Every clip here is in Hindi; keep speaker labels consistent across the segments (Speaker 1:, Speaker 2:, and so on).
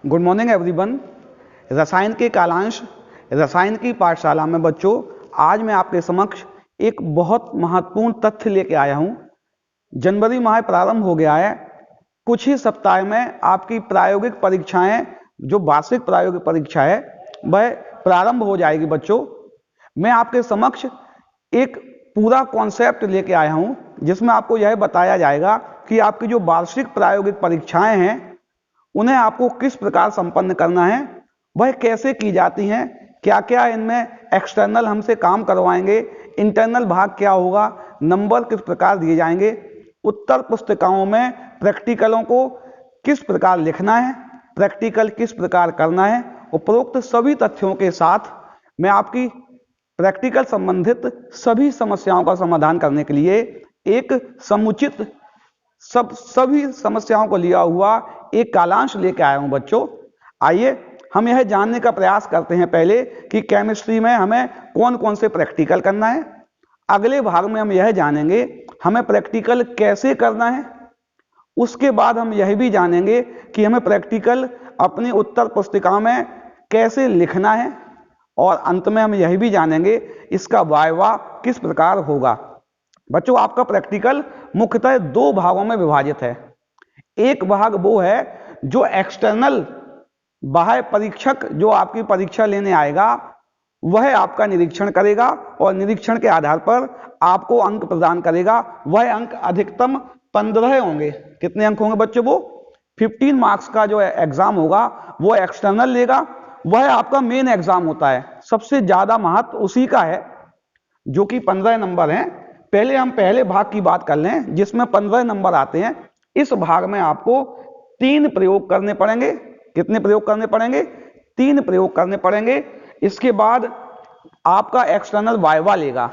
Speaker 1: Good morning everyone. रसायन के कालांश रसायन की पाठशाला में बच्चों, आज मैं आपके समक्ष एक बहुत महत्वपूर्ण तथ्य लेके आया हूं। जनवरी माह प्रारंभ हो गया है। कुछ ही सप्ताह में आपकी प्रायोगिक परीक्षाएं, जो वार्षिक प्रायोगिक परीक्षा है, वह प्रारंभ हो जाएगी। बच्चों, मैं आपके समक्ष एक पूरा कॉन्सेप्ट लेके आया हूं, जिसमें आपको यह बताया जाएगा कि आपकी जो वार्षिक प्रायोगिक परीक्षाएं हैं, उन्हें आपको किस प्रकार संपन्न करना है, वह कैसे की जाती हैं, क्या क्या इनमें एक्सटर्नल हमसे काम करवाएंगे, इंटरनल भाग क्या होगा, नंबर किस प्रकार दिए जाएंगे, उत्तर पुस्तिकाओं में प्रैक्टिकलों को किस प्रकार लिखना है, प्रैक्टिकल किस प्रकार करना है। उपरोक्त सभी तथ्यों के साथ मैं आपकी प्रैक्टिकल संबंधित सभी समस्याओं का समाधान करने के लिए एक समुचित सभी समस्याओं को लिया हुआ एक कालांश लेके आया हूं। बच्चों, आइए हम यह जानने का प्रयास करते हैं पहले कि केमिस्ट्री में हमें कौन कौन से प्रैक्टिकल करना है। अगले भाग में हम यह जानेंगे हमें प्रैक्टिकल कैसे करना है। उसके बाद हम यह भी जानेंगे कि हमें प्रैक्टिकल अपनी उत्तर पुस्तिका में कैसे लिखना है, और अंत में हम यह भी जानेंगे इसका वाइवा किस प्रकार होगा। बच्चों, आपका प्रैक्टिकल मुख्यतः दो भागों में विभाजित है। एक भाग वो है जो एक्सटर्नल बाह्य परीक्षक जो आपकी परीक्षा लेने आएगा, वह आपका निरीक्षण करेगा और निरीक्षण के आधार पर आपको अंक प्रदान करेगा। वह अंक अधिकतम 15 होंगे। कितने अंक होंगे बच्चों? वो 15 मार्क्स का जो एग्जाम होगा वो एक्सटर्नल लेगा। वह आपका मेन एग्जाम होता है। सबसे ज्यादा महत्व उसी का है, जो कि 15 नंबर हैं। पहले हम पहले भाग की बात कर लें, जिसमें 15 नंबर आते हैं। इस भाग में आपको 3 प्रयोग करने पड़ेंगे। कितने प्रयोग करने पड़ेंगे? 3 प्रयोग करने पड़ेंगे। इसके बाद आपका एक्सटर्नल वाइवा लेगा।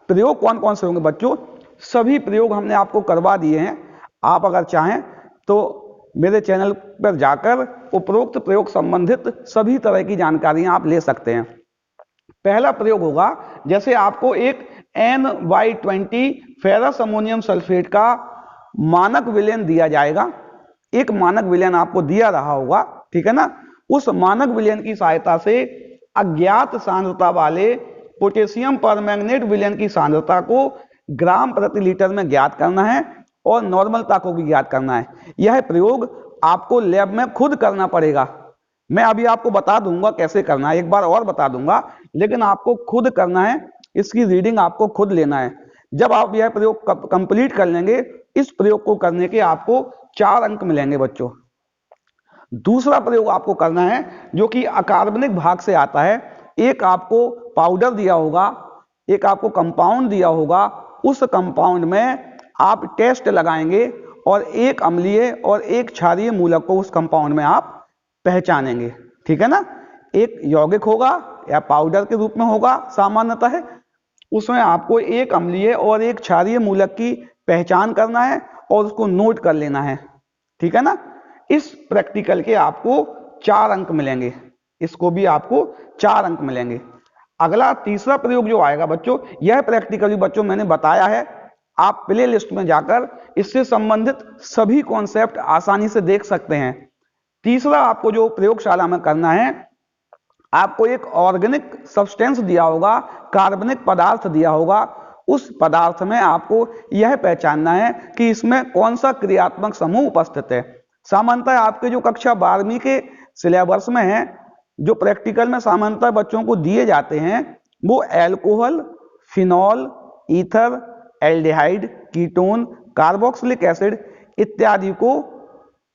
Speaker 1: प्रयोग कौन कौन से होंगे बच्चों? सभी प्रयोग हमने आपको करवा दिए हैं। आप अगर चाहें तो मेरे चैनल पर जाकर उपरोक्त प्रयोग संबंधित सभी तरह की जानकारियां आप ले सकते हैं। पहला प्रयोग होगा, जैसे आपको एक NY20 फेरस अमोनियम सल्फेट का मानक विलयन दिया जाएगा। एक मानक विलयन आपको दिया रहा होगा, ठीक है ना। उस मानक विलयन की सहायता से अज्ञात सांद्रता वाले पोटेशियम परमैंगनेट विलयन की सांद्रता को ग्राम प्रति लीटर में ज्ञात करना है और नॉर्मलता को भी ज्ञात करना है। यह प्रयोग आपको लैब में खुद करना पड़ेगा। मैं अभी आपको बता दूंगा कैसे करना है, एक बार और बता दूंगा, लेकिन आपको खुद करना है। इसकी रीडिंग आपको खुद लेना है। जब आप यह प्रयोग कंप्लीट कर लेंगे, इस प्रयोग को करने के आपको 4 अंक मिलेंगे बच्चों। दूसरा प्रयोग आपको करना है जो कि अकार्बनिक भाग से आता है। एक आपको पाउडर दिया होगा, एक आपको कंपाउंड दिया होगा। उस कंपाउंड में आप टेस्ट लगाएंगे और एक अम्लीय और एक क्षारीय मूलक को उस कंपाउंड में आप पहचानेंगे, ठीक है ना। एक यौगिक होगा या पाउडर के रूप में होगा सामान्यतः है, उसमें आपको एक अम्लीय और एक क्षारीय मूलक की पहचान करना है और उसको नोट कर लेना है, ठीक है ना। इस प्रैक्टिकल के आपको 4 अंक मिलेंगे। इसको भी आपको 4 अंक मिलेंगे। अगला तीसरा प्रयोग जो आएगा बच्चों, यह प्रैक्टिकल भी बच्चों मैंने बताया है। आप प्ले लिस्ट में जाकर इससे संबंधित सभी कॉन्सेप्ट आसानी से देख सकते हैं। तीसरा आपको जो प्रयोगशाला में करना है, आपको एक ऑर्गेनिक सब्सटेंस दिया होगा, कार्बनिक पदार्थ दिया होगा। उस पदार्थ में आपको यह पहचानना है कि इसमें कौन सा क्रियात्मक समूह उपस्थित है। सामान्यतः आपके जो कक्षा 12वीं के सिलेबस में है, जो प्रैक्टिकल में सामान्यतः बच्चों को दिए जाते हैं, वो alcohol, phenol, ether, aldehyde, ketone, carboxylic acid इत्यादि को,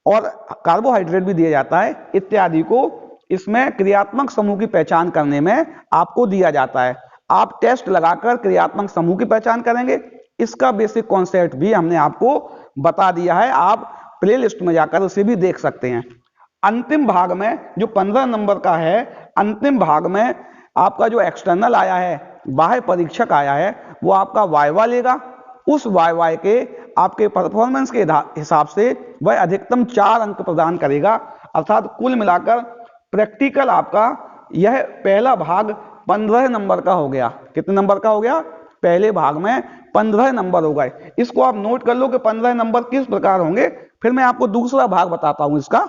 Speaker 1: और कार्बोहाइड्रेट भी दिया जाता है, इत्यादि को इसमें क्रियात्मक समूह की पहचान करने में आपको दिया जाता है। आप टेस्ट लगाकर क्रियात्मक समूह की पहचान करेंगे। इसका बेसिक कॉन्सेप्ट भी हमने आपको बता दिया है। आप प्ले लिस्ट में जाकर उसे भी देख सकते हैं। अंतिम भाग में जो 15 नंबर का है, अंतिम भाग में आपका जो एक्सटर्नल आया है, बाह्य परीक्षक आया है, वो आपका वाइवा लेगा। उस वाइवा के आपके परफॉर्मेंस के हिसाब से वह अधिकतम 4 अंक प्रदान करेगा। अर्थात कुल मिलाकर प्रैक्टिकल आपका यह पहला भाग 15 नंबर का हो गया। कितने नंबर का हो गया? पहले भाग में 15 नंबर हो गए। इसको आप नोट कर लो कि 15 नंबर किस प्रकार होंगे। फिर मैं आपको दूसरा भाग बताता हूं इसका।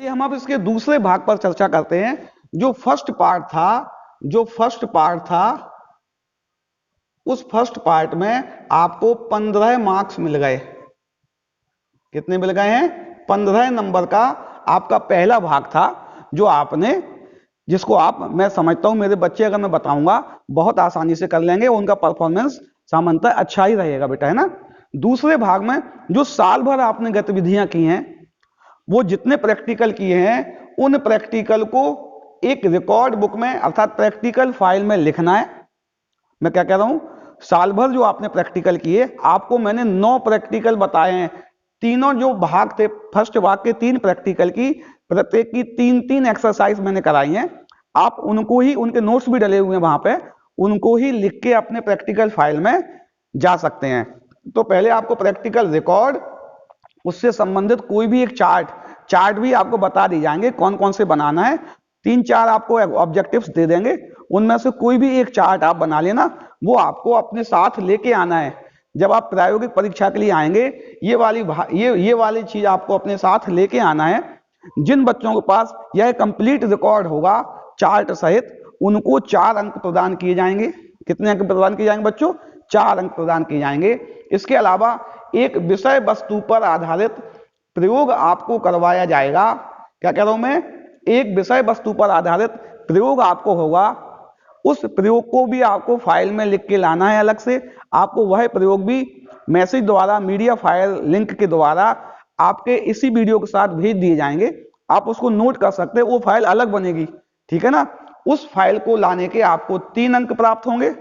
Speaker 1: ये हम अब इसके दूसरे भाग पर चर्चा करते हैं। जो फर्स्ट पार्ट था उस फर्स्ट पार्ट में आपको 15 मार्क्स मिल गए। कितने मिल गए हैं? 15 नंबर का आपका पहला भाग था, जो आपने, जिसको आप, मैं समझता हूं मेरे बच्चे अगर मैं बताऊंगा बहुत आसानी से कर लेंगे, उनका परफॉर्मेंस सामान्यतः अच्छा ही रहेगा बेटा, है ना। दूसरे भाग में जो साल भर आपने गतिविधियां की हैं, वो जितने प्रैक्टिकल किए हैं उन प्रैक्टिकल को एक रिकॉर्ड बुक में अर्थात प्रैक्टिकल फाइल में लिखना है। मैं क्या कह रहा हूं, साल भर जो आपने प्रैक्टिकल किए, आपको मैंने 9 प्रैक्टिकल बताए हैं। तीनों जो भाग थे, फर्स्ट भाग के 3 प्रैक्टिकल की, प्रत्येक की 3-3 एक्सरसाइज मैंने कराई हैं। आप उनको ही, उनके नोट्स भी डले हुए हैं वहां पे, उनको ही लिख के अपने प्रैक्टिकल फाइल में जा सकते हैं। तो पहले आपको प्रैक्टिकल रिकॉर्ड, उससे संबंधित कोई भी एक चार्ट भी आपको बता दी जाएंगे कौन कौन से बनाना है। 3-4 आपको ऑब्जेक्टिव्स दे देंगे, उनमें से कोई भी एक चार्ट आप बना लेना, वो आपको अपने साथ लेके आना है। जब आप प्रायोगिक परीक्षा के लिए आएंगे, ये वाली चीज आपको अपने साथ लेके आना है। जिन बच्चों के पास यह कंप्लीट रिकॉर्ड होगा चार्ट सहित, उनको 4 अंक प्रदान किए जाएंगे। कितने अंक प्रदान किए जाएंगे बच्चों? 4 अंक प्रदान किए जाएंगे। इसके अलावा एक विषय वस्तु पर आधारित प्रयोग आपको करवाया जाएगा। क्या कह रहा हूं मैं? एक विषय वस्तु पर आधारित प्रयोग आपको होगा। उस प्रयोग को भी आपको फाइल में लिख के लाना है अलग से। आपको वह प्रयोग भी मैसेज द्वारा, मीडिया फाइल लिंक के द्वारा आपके इसी वीडियो के साथ भेज दिए जाएंगे। आप उसको नोट कर सकते हैं, वो फाइल अलग बनेगी, ठीक है ना। उस फाइल को लाने के आपको 3 अंक प्राप्त होंगे।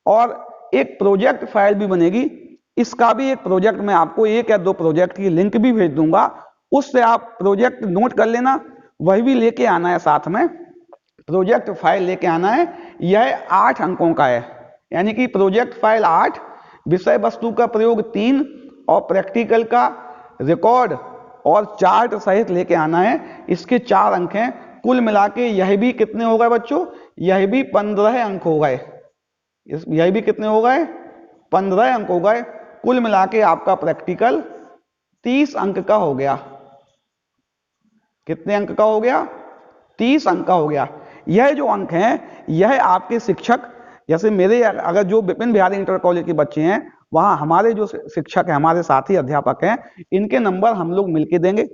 Speaker 1: और एक प्रोजेक्ट फाइल भी बनेगी, इसका भी एक प्रोजेक्ट, मैं आपको 1 या 2 प्रोजेक्ट की लिंक भी भेज दूंगा, उससे आप प्रोजेक्ट नोट कर लेना, वही भी लेके आना है साथ में। प्रोजेक्ट फाइल लेके आना है। यह 8 अंकों का है, यानी कि प्रोजेक्ट फाइल 8, विषय वस्तु का प्रयोग 3 और प्रैक्टिकल का रिकॉर्ड और चार्ट सहित लेके आना है। इसके 4 अंक हैं। कुल मिला के यह भी कितने हो गए बच्चों? यह भी 15 अंक हो गए। यह भी कितने हो गए? 15 अंक हो गए। कुल मिला के आपका प्रैक्टिकल 30 अंक का हो गया। कितने अंक का हो गया? 30 अंक का हो गया। यह जो अंक हैं, यह आपके शिक्षक, जैसे मेरे, अगर जो विपिन बिहारी इंटर कॉलेज के बच्चे हैं, वहां हमारे जो शिक्षक हैं, हमारे साथी अध्यापक हैं, इनके नंबर हम लोग मिलके देंगे,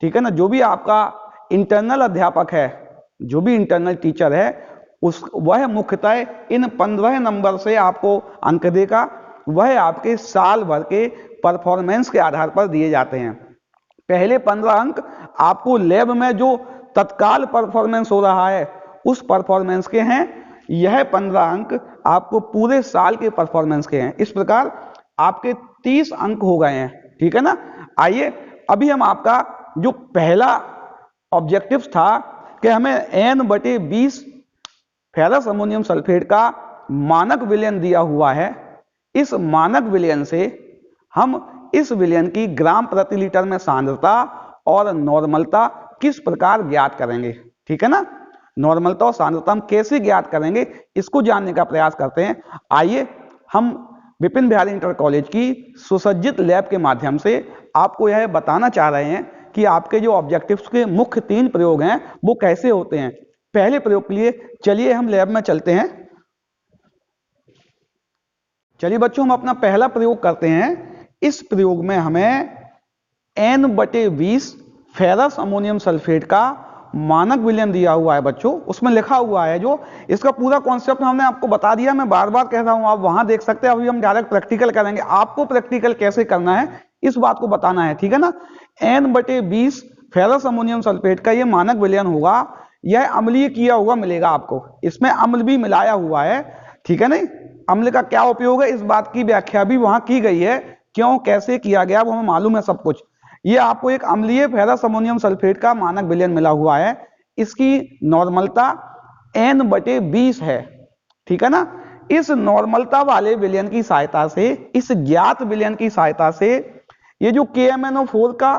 Speaker 1: ठीक है ना। जो भी आपका इंटरनल अध्यापक है, जो भी इंटरनल टीचर है, वह मुख्यतः इन 15 नंबर से आपको अंक देगा। वह आपके साल भर के परफॉर्मेंस के आधार पर दिए जाते हैं। पहले 15 अंक आपको लैब में जो तत्काल परफॉर्मेंस हो रहा है उस परफॉर्मेंस के हैं। यह 15 अंक आपको पूरे साल के परफॉर्मेंस के हैं। इस प्रकार आपके 30 अंक हो गए हैं, ठीक है ना। आइए अभी हम आपका जो पहला ऑब्जेक्टिव था कि हमें N/20 फेरस अमोनियम सल्फेट का मानक विलयन दिया हुआ है। इस मानक विलयन से हम इस विलयन की ग्राम प्रति लीटर में सांद्रता और नॉर्मलता किस प्रकार ज्ञात करेंगे, ठीक है ना। नॉर्मलता और सांद्रता हम कैसे ज्ञात करेंगे, इसको जानने का प्रयास करते हैं। आइए हम विपिन बिहारी इंटर कॉलेज की सुसज्जित लैब के माध्यम से आपको यह बताना चाह रहे हैं कि आपके जो ऑब्जेक्टिव्स के मुख्य 3 प्रयोग हैं वो कैसे होते हैं। पहले प्रयोग के लिए चलिए हम लैब में चलते हैं। चलिए बच्चों, हम अपना पहला प्रयोग करते हैं। इस प्रयोग में हमें N/20 फेरस अमोनियम सल्फेट का मानक विलयन दिया हुआ है बच्चों। उसमें लिखा हुआ है, जो इसका पूरा कॉन्सेप्ट हमने आपको बता दिया, मैं बार बार कह रहा हूं, आप वहां देख सकते हैं। अभी हम डायरेक्ट प्रैक्टिकल करेंगे, आपको प्रैक्टिकल कैसे करना है इस बात को बताना है, ठीक है ना। N/20 फेरस अमोनियम सल्फेट का ये मानक विलयन होगा। यह अम्लीय किया हुआ मिलेगा आपको, इसमें अम्ल भी मिलाया हुआ है, ठीक है नहीं। अम्ल का क्या उपयोग है, इस बात की व्याख्या भी वहां की गई है, क्यों कैसे किया गया वो हमें मालूम है सब कुछ। ये आपको एक अम्लीय फेरस अमोनियम सल्फेट का मानक विलयन मिला हुआ है। इसकी नॉर्मलता N/20 है, ठीक है ना। इस नॉर्मलता वाले विलयन की सहायता से, इस ज्ञात विलयन की सहायता से, ये जो KMnO4 का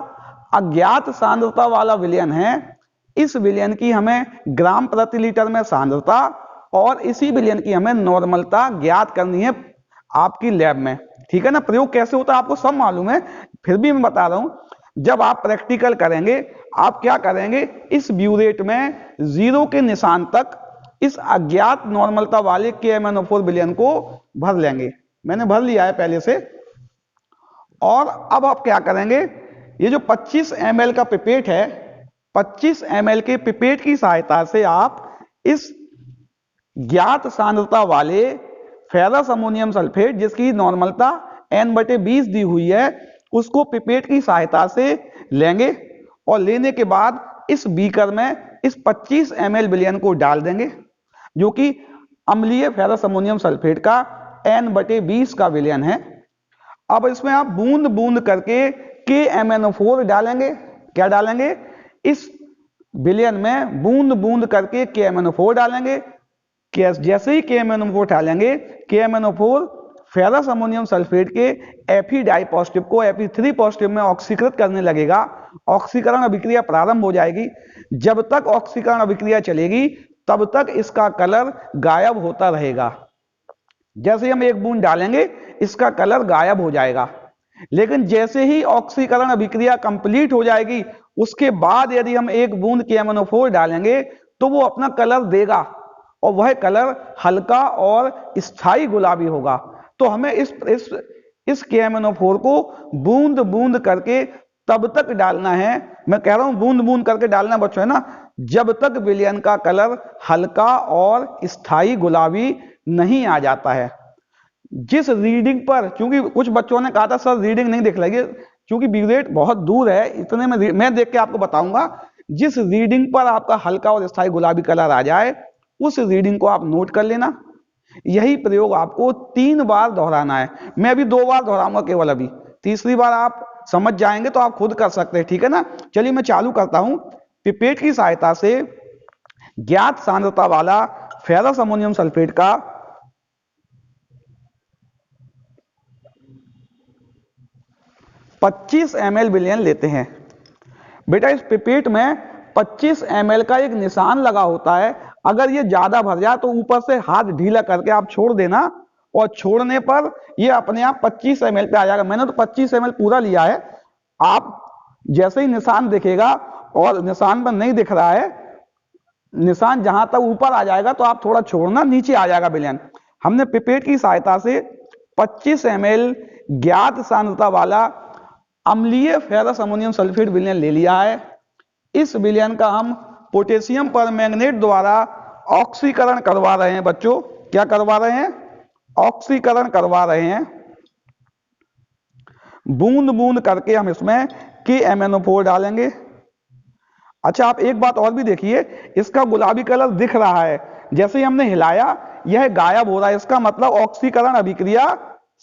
Speaker 1: अज्ञात सांद्रता वाला विलयन है, इस विलयन की हमें ग्राम प्रति लीटर में सांद्रता और इसी विलयन की हमें नॉर्मलता ज्ञात करनी है आपकी लैब में, ठीक है ना। प्रयोग कैसे होता है आपको सब मालूम है, फिर भी मैं बता रहा हूं। जब आप प्रैक्टिकल करेंगे, आप क्या करेंगे, इस ब्यूरेट में 0 के निशान तक इस अज्ञात नॉर्मलता वाले KMnO4 विलयन को भर लेंगे। मैंने भर लिया है पहले से। और अब आप क्या करेंगे, ये जो 25 ml का पिपेट है, 25 ml के पिपेट की सहायता से आप इस ज्ञात सांद्रता वाले फेरस अमोनियम सल्फेट, जिसकी नॉर्मलता N/20 दी हुई है, उसको पिपेट की सहायता से लेंगे और लेने के बाद इस बीकर में इस 25 ml विलयन को डाल देंगे, जो कि अम्लीय फेरस अमोनियम सल्फेट का N/20 का विलयन है। अब इसमें आप बूंद बूंद करके KMnO4 डालेंगे। क्या डालेंगे, इस विलयन में बूंद बूंद करके KMnO4 डालेंगे। जैसे ही KMnO4 डालेंगे, KMnO4 फेरस अमोनियम सल्फेट के Fe डाई पॉजिटिव को Fe3 पॉजिटिव में ऑक्सीकृत करने लगेगा। ऑक्सीकरण अभिक्रिया प्रारंभ हो जाएगी। जब तक ऑक्सीकरण अभिक्रिया चलेगी तब तक इसका कलर गायब होता रहेगा। जैसे ही हम एक बूंद डालेंगे इसका कलर गायब हो जाएगा, लेकिन जैसे ही ऑक्सीकरण अभिक्रिया कंप्लीट हो जाएगी उसके बाद यदि हम एक बूंद KMnO4 डालेंगे तो वो अपना कलर देगा और वह कलर हल्का और स्थायी गुलाबी होगा। तो हमें इस KMnO4 को बूंद बूंद करके तब तक डालना है, मैं कह रहा हूं बूंद बूंद करके डालना बच्चों, है ना, जब तक विलयन का कलर हल्का और स्थायी गुलाबी नहीं आ जाता है। जिस रीडिंग पर, क्योंकि कुछ बच्चों ने कहा था सर रीडिंग नहीं दिख रही है, क्योंकि ब्यूरेट बहुत दूर है, इतने में मैं देख के आपको बताऊंगा। जिस रीडिंग पर आपका हल्का और स्थायी गुलाबी कलर आ जाए उस रीडिंग को आप नोट कर लेना। यही प्रयोग आपको 3 बार दोहराना है। मैं अभी 2 बार दोहराऊंगा केवल, अभी तीसरी बार आप समझ जाएंगे तो आप खुद कर सकते हैं, ठीक है ना। चलिए मैं चालू करता हूं। पिपेट की सहायता से ज्ञात सांद्रता वाला फेरस अमोनियम सल्फेट का 25 ml विलयन लेते हैं। बेटा इस पिपेट में 25 ml का एक निशान लगा होता है। अगर ये ज्यादा भर जाए तो ऊपर से हाथ ढीला करके आप छोड़ देना और छोड़ने पर ये अपने आप 25 ml पे आ जाएगा। मैंने तो 25 ml पूरा लिया है। आप जैसे ही निशान दिखेगा और निशान पर नहीं दिख रहा है, निशान जहां तक ऊपर आ जाएगा तो आप थोड़ा छोड़ना, नीचे आ जाएगा विलयन। हमने पिपेट की सहायता से 25 ml ज्ञात सांद्रता वाला अम्लीय फेरस अमोनियम सल्फेट विलयन ले लिया है। इस विलयन का हम पोटेशियम परमैंगनेट द्वारा ऑक्सीकरण करवा रहे हैं बच्चों। क्या करवा रहे हैं? ऑक्सीकरण करवा रहे हैं। बूंद बूंद करके हम इसमें KMnO4 डालेंगे। अच्छा, आप एक बात और भी देखिए, इसका गुलाबी कलर दिख रहा है, जैसे ही हमने हिलाया यह गायब हो रहा है। इसका मतलब ऑक्सीकरण अभिक्रिया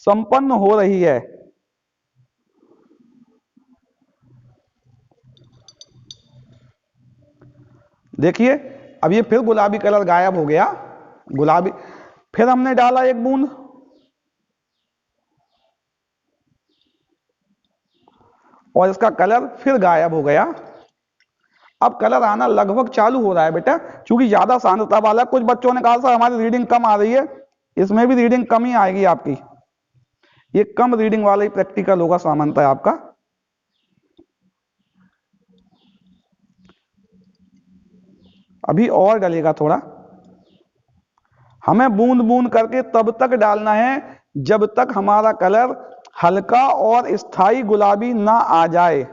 Speaker 1: संपन्न हो रही है। देखिए अब ये फिर गुलाबी कलर गायब हो गया, गुलाबी। फिर हमने डाला एक बूंद, और इसका कलर फिर गायब हो गया। अब कलर आना लगभग चालू हो रहा है बेटा, क्योंकि ज्यादा सांद्रता वाला। कुछ बच्चों ने कहा सर हमारी रीडिंग कम आ रही है, इसमें भी रीडिंग कम ही आएगी आपकी। ये कम रीडिंग वाला ही प्रैक्टिकल होगा सामान्यतः आपका। अभी और डलेगा थोड़ा। हमें बूंद बूंद करके तब तक डालना है जब तक हमारा कलर हल्का और स्थायी गुलाबी ना आ जाए।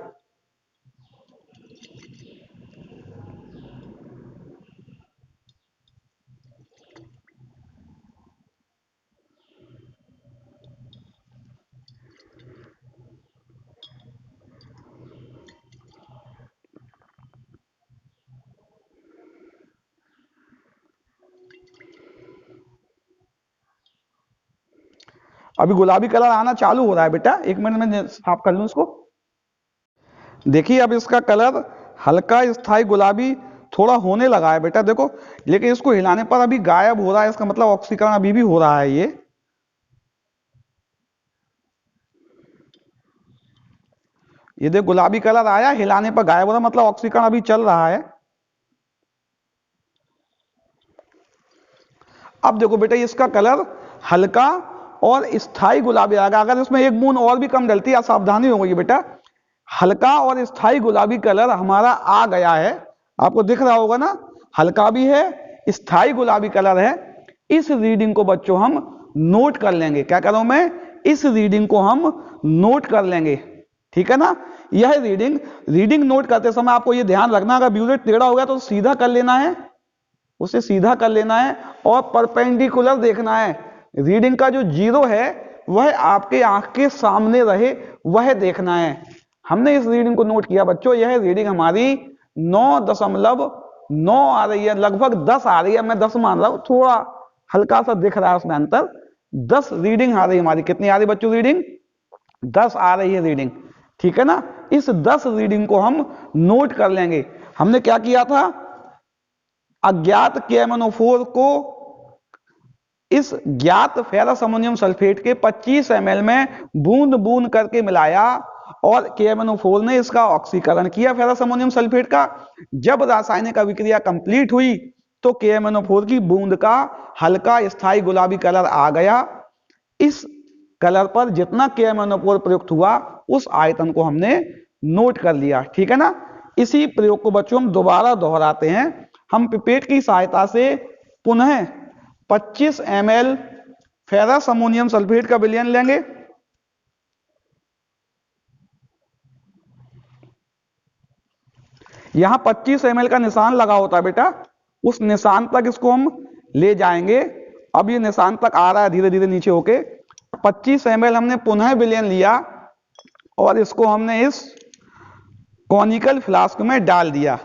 Speaker 1: अभी गुलाबी कलर आना चालू हो रहा है बेटा, 1 मिनट में साफ कर लूं इसको। देखिए अब इसका कलर हल्का स्थायी गुलाबी थोड़ा होने लगा है बेटा, देखो। लेकिन इसको हिलाने पर अभी गायब हो रहा है, इसका मतलब ऑक्सीकरण अभी भी हो रहा है। ये देख गुलाबी कलर आया, हिलाने पर गायब हो रहा, मतलब ऑक्सीकरण अभी चल रहा है। अब देखो बेटा इसका कलर हल्का और स्थायी गुलाबी आ गया। अगर इसमें एक बूंद और भी कम डलती है, सावधानी हो गई बेटा। हल्का और स्थायी गुलाबी कलर हमारा आ गया है, आपको दिख रहा होगा ना, हल्का भी है, स्थायी गुलाबी कलर है। इस रीडिंग को बच्चों हम नोट कर लेंगे। क्या करूं मैं? इस रीडिंग को हम नोट कर लेंगे, ठीक है ना। यह रीडिंग नोट करते समय आपको यह ध्यान रखना, अगर ब्यूरेट टेढ़ा हो गया तो सीधा कर लेना है, उसे सीधा कर लेना है और परपेंडिकुलर देखना है। रीडिंग का जो जीरो है वह आपके आंख के सामने रहे, वह देखना है। हमने इस रीडिंग को नोट किया बच्चों, यह रीडिंग हमारी 9.9 आ रही है, लगभग 10 आ रही है। मैं 10 मान रहा हूं, थोड़ा हल्का सा दिख रहा है उसमें अंतर। 10 रीडिंग आ रही है हमारी। कितनी आ रही बच्चों रीडिंग? 10 आ रही है रीडिंग, ठीक है ना। इस 10 रीडिंग को हम नोट कर लेंगे। हमने क्या किया था? अज्ञात KMnO4 को इस ज्ञात फेरस अमोनियम सल्फेट के 25 ml में बूंद बूंद करके मिलाया और KMnO4 ने इसका ऑक्सीकरण किया फेरस अमोनियम सल्फेट का। जब रासायनिक अभिक्रिया कंप्लीट हुई तो KMnO4 की बूंद का हल्का स्थायी गुलाबी कलर आ गया। इस कलर पर जितना KMnO4 प्रयुक्त हुआ उस आयतन को हमने नोट कर लिया, ठीक है ना। इसी प्रयोग को बच्चों हम दोबारा दोहराते हैं। हम पिपेट की सहायता से पुनः 25 ml फेरस अमोनियम सल्फेट का विलयन लेंगे। यहां 25 ml का निशान लगा होता है बेटा, उस निशान तक इसको हम ले जाएंगे। अब ये निशान तक आ रहा है धीरे धीरे नीचे होके। 25 ml हमने पुनः विलयन लिया और इसको हमने इस कॉनिकल फ्लास्क में डाल दिया।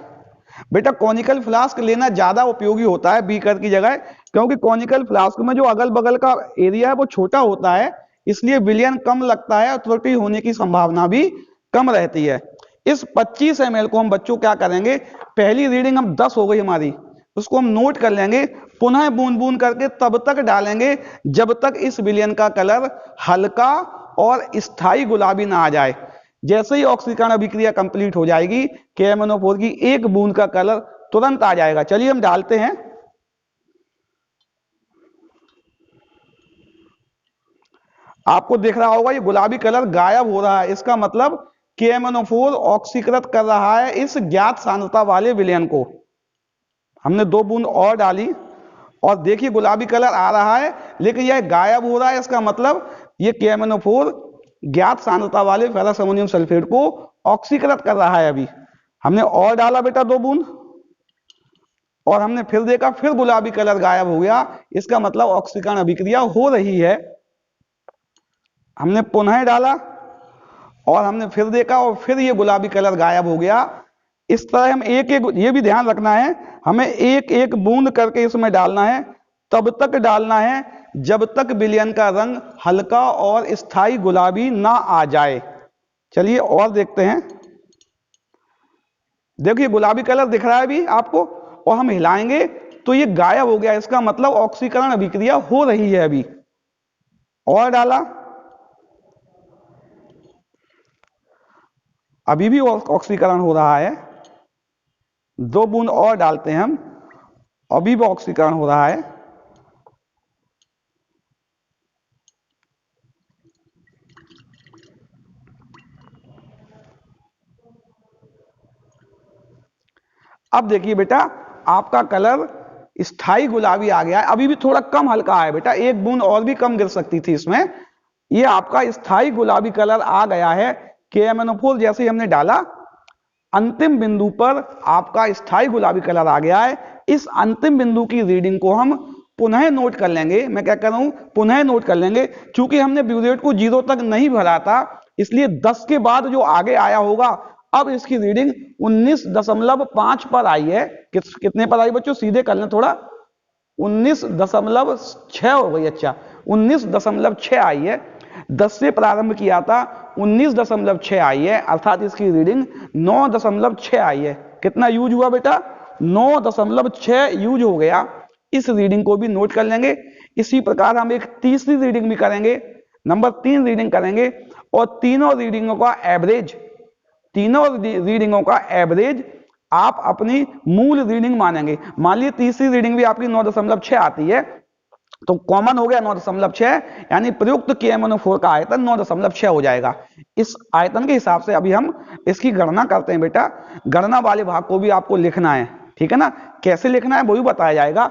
Speaker 1: बेटा कॉनिकल फ्लास्क लेना ज्यादा उपयोगी होता है बीकर की जगह, क्योंकि कॉनिकल फ्लास्क में जो अगल बगल का एरिया है वो छोटा होता है, इसलिए विलयन कम लगता है और त्रुटि होने की संभावना भी कम रहती है। इस 25 ml को हम बच्चों क्या करेंगे, पहली रीडिंग हम 10 हो गई हमारी, उसको हम नोट कर लेंगे, पुनः बूंद बूंद करके तब तक डालेंगे जब तक इस विलयन का कलर हल्का और स्थायी गुलाबी ना आ जाए। जैसे ही ऑक्सीकरण अभिक्रिया कंप्लीट हो जाएगी KMnO4 की एक बूंद का कलर तुरंत आ जाएगा। चलिए हम डालते हैं। आपको दिख रहा होगा ये गुलाबी कलर गायब हो रहा है, इसका मतलब KMnO4 ऑक्सीकृत कर रहा है इस ज्ञात सांद्रता वाले विलयन को। हमने 2 बूंद और डाली और देखिए गुलाबी कलर आ रहा है, लेकिन यह गायब हो रहा है। इसका मतलब ये KMnO4 ज्ञात सांद्रता वाले फेरस अमोनियम सल्फेट को ऑक्सीकृत कर रहा है। अभी हमने और डाला बेटा 2 बूंद और हमने फिर देखा, फिर गुलाबी कलर गायब हो गया, इसका मतलब ऑक्सीकरण अभिक्रिया हो रही है। हमने पुनः डाला और हमने फिर देखा और फिर ये गुलाबी कलर गायब हो गया। इस तरह हम एक एक, ये भी ध्यान रखना है, हमें एक एक बूंद करके इसमें डालना है, तब तक डालना है जब तक विलयन का रंग हल्का और स्थायी गुलाबी ना आ जाए। चलिए और देखते हैं। देखिए गुलाबी कलर दिख रहा है अभी आपको, और हम हिलाएंगे तो ये गायब हो गया, इसका मतलब ऑक्सीकरण अभिक्रिया हो रही है अभी। और डाला, अभी भी ऑक्सीकरण हो रहा है। 2 बूंद और डालते हैं हम, अभी भी ऑक्सीकरण हो रहा है। अब देखिए बेटा आपका कलर स्थायी गुलाबी आ गया है, अभी भी थोड़ा कम हल्का है बेटा, 1 बूंद और भी कम गिर सकती थी इसमें। ये आपका स्थायी गुलाबी कलर आ गया है। KMnO4 जैसे ही हमने डाला, अंतिम बिंदु पर आपका स्थायी गुलाबी कलर आ गया है। इस अंतिम बिंदु की रीडिंग को हम पुनः नोट कर लेंगे। मैं क्या कर रहा हूं, पुनः नोट कर लेंगे, क्योंकि हमने ब्यूरेट को 0 तक नहीं भरा था, इसलिए 10 के बाद जो आगे आया होगा, अब इसकी रीडिंग 19.5 पर आई है। कितने पर आई बच्चों, सीधे कर लें थोड़ा, 19.6 हो गई। अच्छा 19.6 आई है, 10 से प्रारंभ किया था, 19.6 आई है, अर्थात इसकी रीडिंग 9.6 आई है। कितना यूज हुआ बेटा, 9.6 यूज हो गया। इस रीडिंग को भी नोट कर लेंगे। इसी प्रकार हम एक तीसरी रीडिंग भी करेंगे, नंबर 3 रीडिंग करेंगे, और तीनों रीडिंगों का एवरेज आप अपनी मूल रीडिंग मानेंगे। मान लीजिए तीसरी रीडिंग भी आपकी 9.6 आती है, तो कॉमन हो गया 9.6, यानी प्रयुक्त KMnO4 का आयतन 9.6 हो जाएगा। इस आयतन के हिसाब से अभी हम इसकी गणना करते हैं बेटा। गणना वाले भाग को भी आपको लिखना है, ठीक है ना। कैसे लिखना है वो भी बताया जाएगा।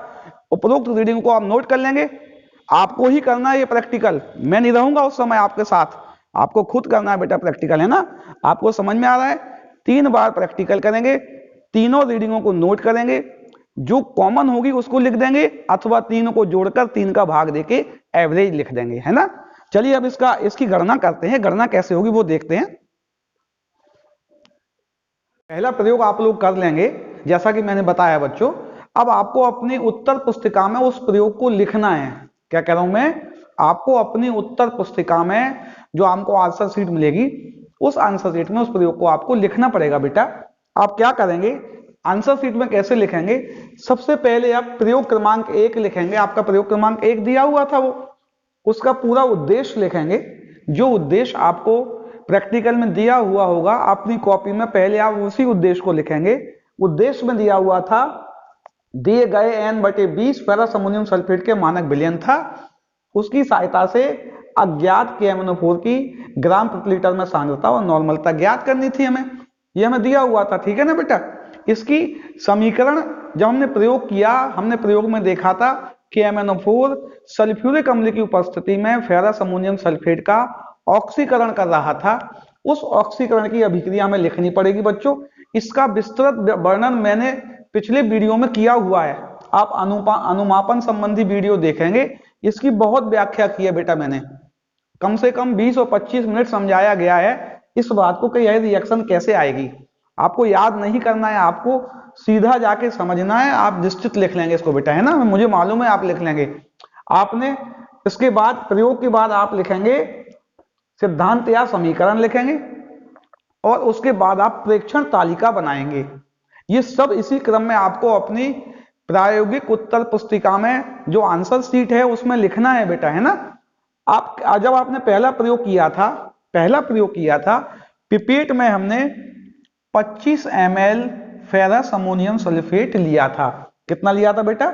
Speaker 1: उपरोक्त रीडिंग को आप नोट कर लेंगे, आपको ही करना है ये प्रैक्टिकल, मैं नहीं रहूंगा उस समय आपके साथ, आपको खुद करना है बेटा प्रैक्टिकल, है ना। आपको समझ में आ रहा है। 3 बार प्रैक्टिकल करेंगे, तीनों रीडिंगों को नोट करेंगे, जो कॉमन होगी उसको लिख देंगे, अथवा तीनों को जोड़कर 3 का भाग देके एवरेज लिख देंगे, है ना। चलिए अब इसकी गणना करते हैं। गणना कैसे होगी वो देखते हैं। पहला प्रयोग आप लोग कर लेंगे जैसा कि मैंने बताया बच्चों। अब आपको अपनी उत्तर पुस्तिका में उस प्रयोग को लिखना है। क्या कह रहा हूं मैं, आपको अपनी उत्तर पुस्तिका में जो आपको आंसर शीट मिलेगी, उस आंसर शीट में उस प्रयोग को आपको लिखना पड़ेगा बेटा। आप क्या करेंगे, आंसर शीट में कैसे लिखेंगे, सबसे पहले आप प्रयोग क्रमांक 1 लिखेंगे। आपका प्रयोग क्रमांक 1 दिया हुआ था, वो उसका पूरा उद्देश्य लिखेंगे। जो उद्देश्य आपको प्रैक्टिकल में दिया हुआ होगा अपनी कॉपी में, पहले आप उसी उद्देश्य को लिखेंगे। उद्देश्य में दिया हुआ था, दिए गए N/20 फेरस अमोनियम सल्फेट के मानक विलयन था, उसकी सहायता से अज्ञात KMnO4 की ग्राम प्रति लीटर में सांद्रता और नॉर्मलता ज्ञात करनी थी हमें। यह हमें दिया हुआ था, ठीक है ना बेटा। इसकी समीकरण जब हमने प्रयोग किया, हमने प्रयोग में देखा था KMnO4 सल्फ्यूरिक अम्ल की उपस्थिति में फेरस अमोनियम सल्फेट का ऑक्सीकरण कर रहा था। उस ऑक्सीकरण की अभिक्रिया हमें लिखनी पड़ेगी बच्चों। इसका विस्तृत वर्णन मैंने पिछले वीडियो में किया हुआ है, आप अनुमापन संबंधी वीडियो देखेंगे, इसकी बहुत व्याख्या की है बेटा मैंने। कम से कम 20 और 25 मिनट समझाया गया है इस बात को कि यह रिएक्शन कैसे आएगी। आपको याद नहीं करना है, आपको सीधा जाके समझना है। आप निश्चित लिख लेंगे इसको बेटा, है ना, मुझे मालूम है आप लिख लेंगे। आपने इसके बाद प्रयोग के बाद आप लिखेंगे सिद्धांत या समीकरण लिखेंगे, और उसके बाद आप प्रेक्षण तालिका बनाएंगे। ये सब इसी क्रम में आपको अपनी प्रायोगिक उत्तर पुस्तिका में जो आंसर शीट है उसमें लिखना है बेटा, है ना। आप जब आपने पहला प्रयोग किया था पिपेट में हमने 25 ml फेरस अमोनियम सल्फेट लिया था। कितना लिया था बेटा,